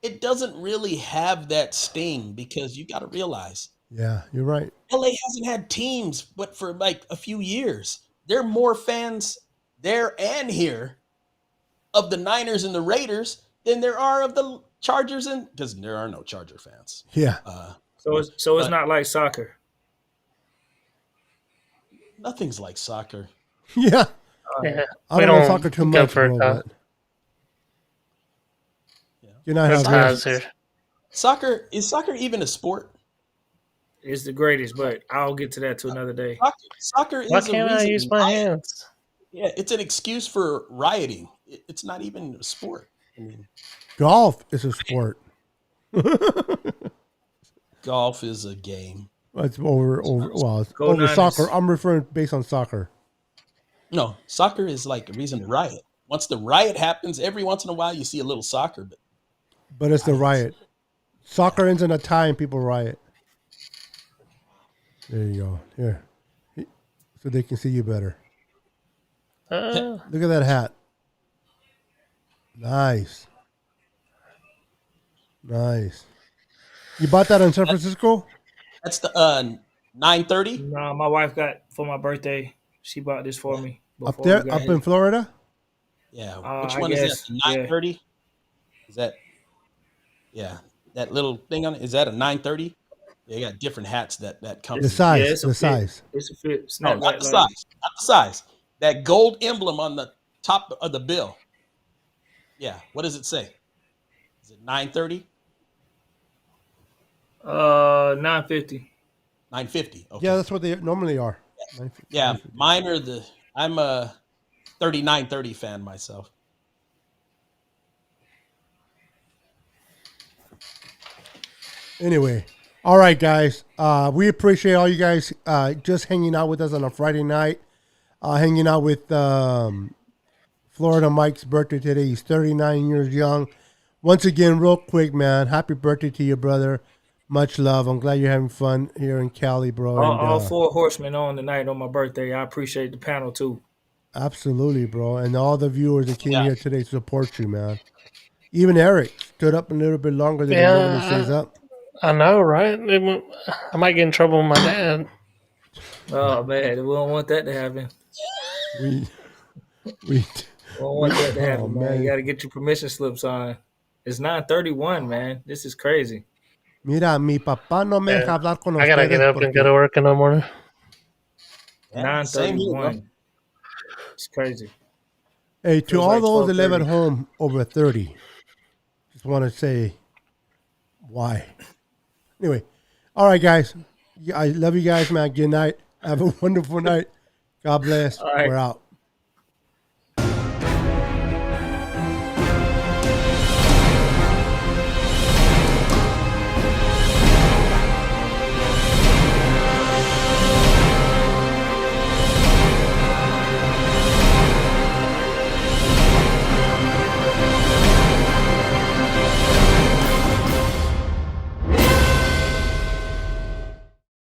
It doesn't really have that sting because you got to realize Yeah, you're right. LA hasn't had teams, but for like a few years, there are more fans there and here of the Niners and the Raiders than there are of the Chargers, and because there are no Charger fans. Yeah, So it's But- not like soccer. Nothing's like soccer. yeah. Yeah. I We don't know don't soccer too go much, for bro. it, But you're not There's having. ties here. Soccer is soccer even a sport? It's the greatest, but I'll get to that to another day. Soccer is Why a can't I reason use my riot. hands? Yeah, it's an excuse for rioting. It's not even a sport. I mean, Golf is a sport. golf is a game. It's over. It's Go over Niners. soccer. I'm referring based on soccer. No, soccer is like a reason to riot. Once the riot happens, every once in a while you see a little soccer, but But it's the riot. Soccer ends in a tie and people riot. There you go. Here. So they can see you better. Look at that hat. Nice. Nice. You bought that in San Francisco? that's the 930. No, my wife got for my birthday. She bought this for me. Up before there? we got Up here. in Florida? Yeah, which I one guess, is that? 930? Is that? Yeah, that little thing on it. Is that a 930? They got different hats that come. The size. Yeah, it's a the fit. size. It's a fit. No, Snapback not the like- size. Not the size. That gold emblem on the top of the bill. Yeah. What does it say? Is it 930? 950. 950. Okay. Yeah, that's what they normally are. 950. Yeah, mine are I'm a 3930 fan myself. Anyway, all right, guys. We appreciate all you guys just hanging out with us on a Friday night. Hanging out with Florida Mike's birthday today. He's 39 years young. Once again, real quick, man, happy birthday to you, brother. Much love. I'm glad you're having fun here in Cali, bro. All And, four horsemen on tonight on my birthday. I appreciate the panel too. absolutely, bro. And all the viewers that came Yeah. here today to support you, man. Even Eric stood up a little bit longer than he Yeah. normally stays up. I know, right? I might get in trouble with my dad. Oh man, we don't want that to happen. We We don't want that to happen, Oh, man. man. You got to get your permission slips on. It's 9:31, man. This is crazy. Mira, mi papá no me deja hablar con I gotta ustedes get up and porque- go to work in the morning. Yeah, same here, bro. 9:31. It's crazy. Hey, to Feels all like those that live at 12:30. home over 30, just want to say why. Anyway, all right, guys. I love you guys, man. Good night. Have a wonderful night. God bless. All right. We're out.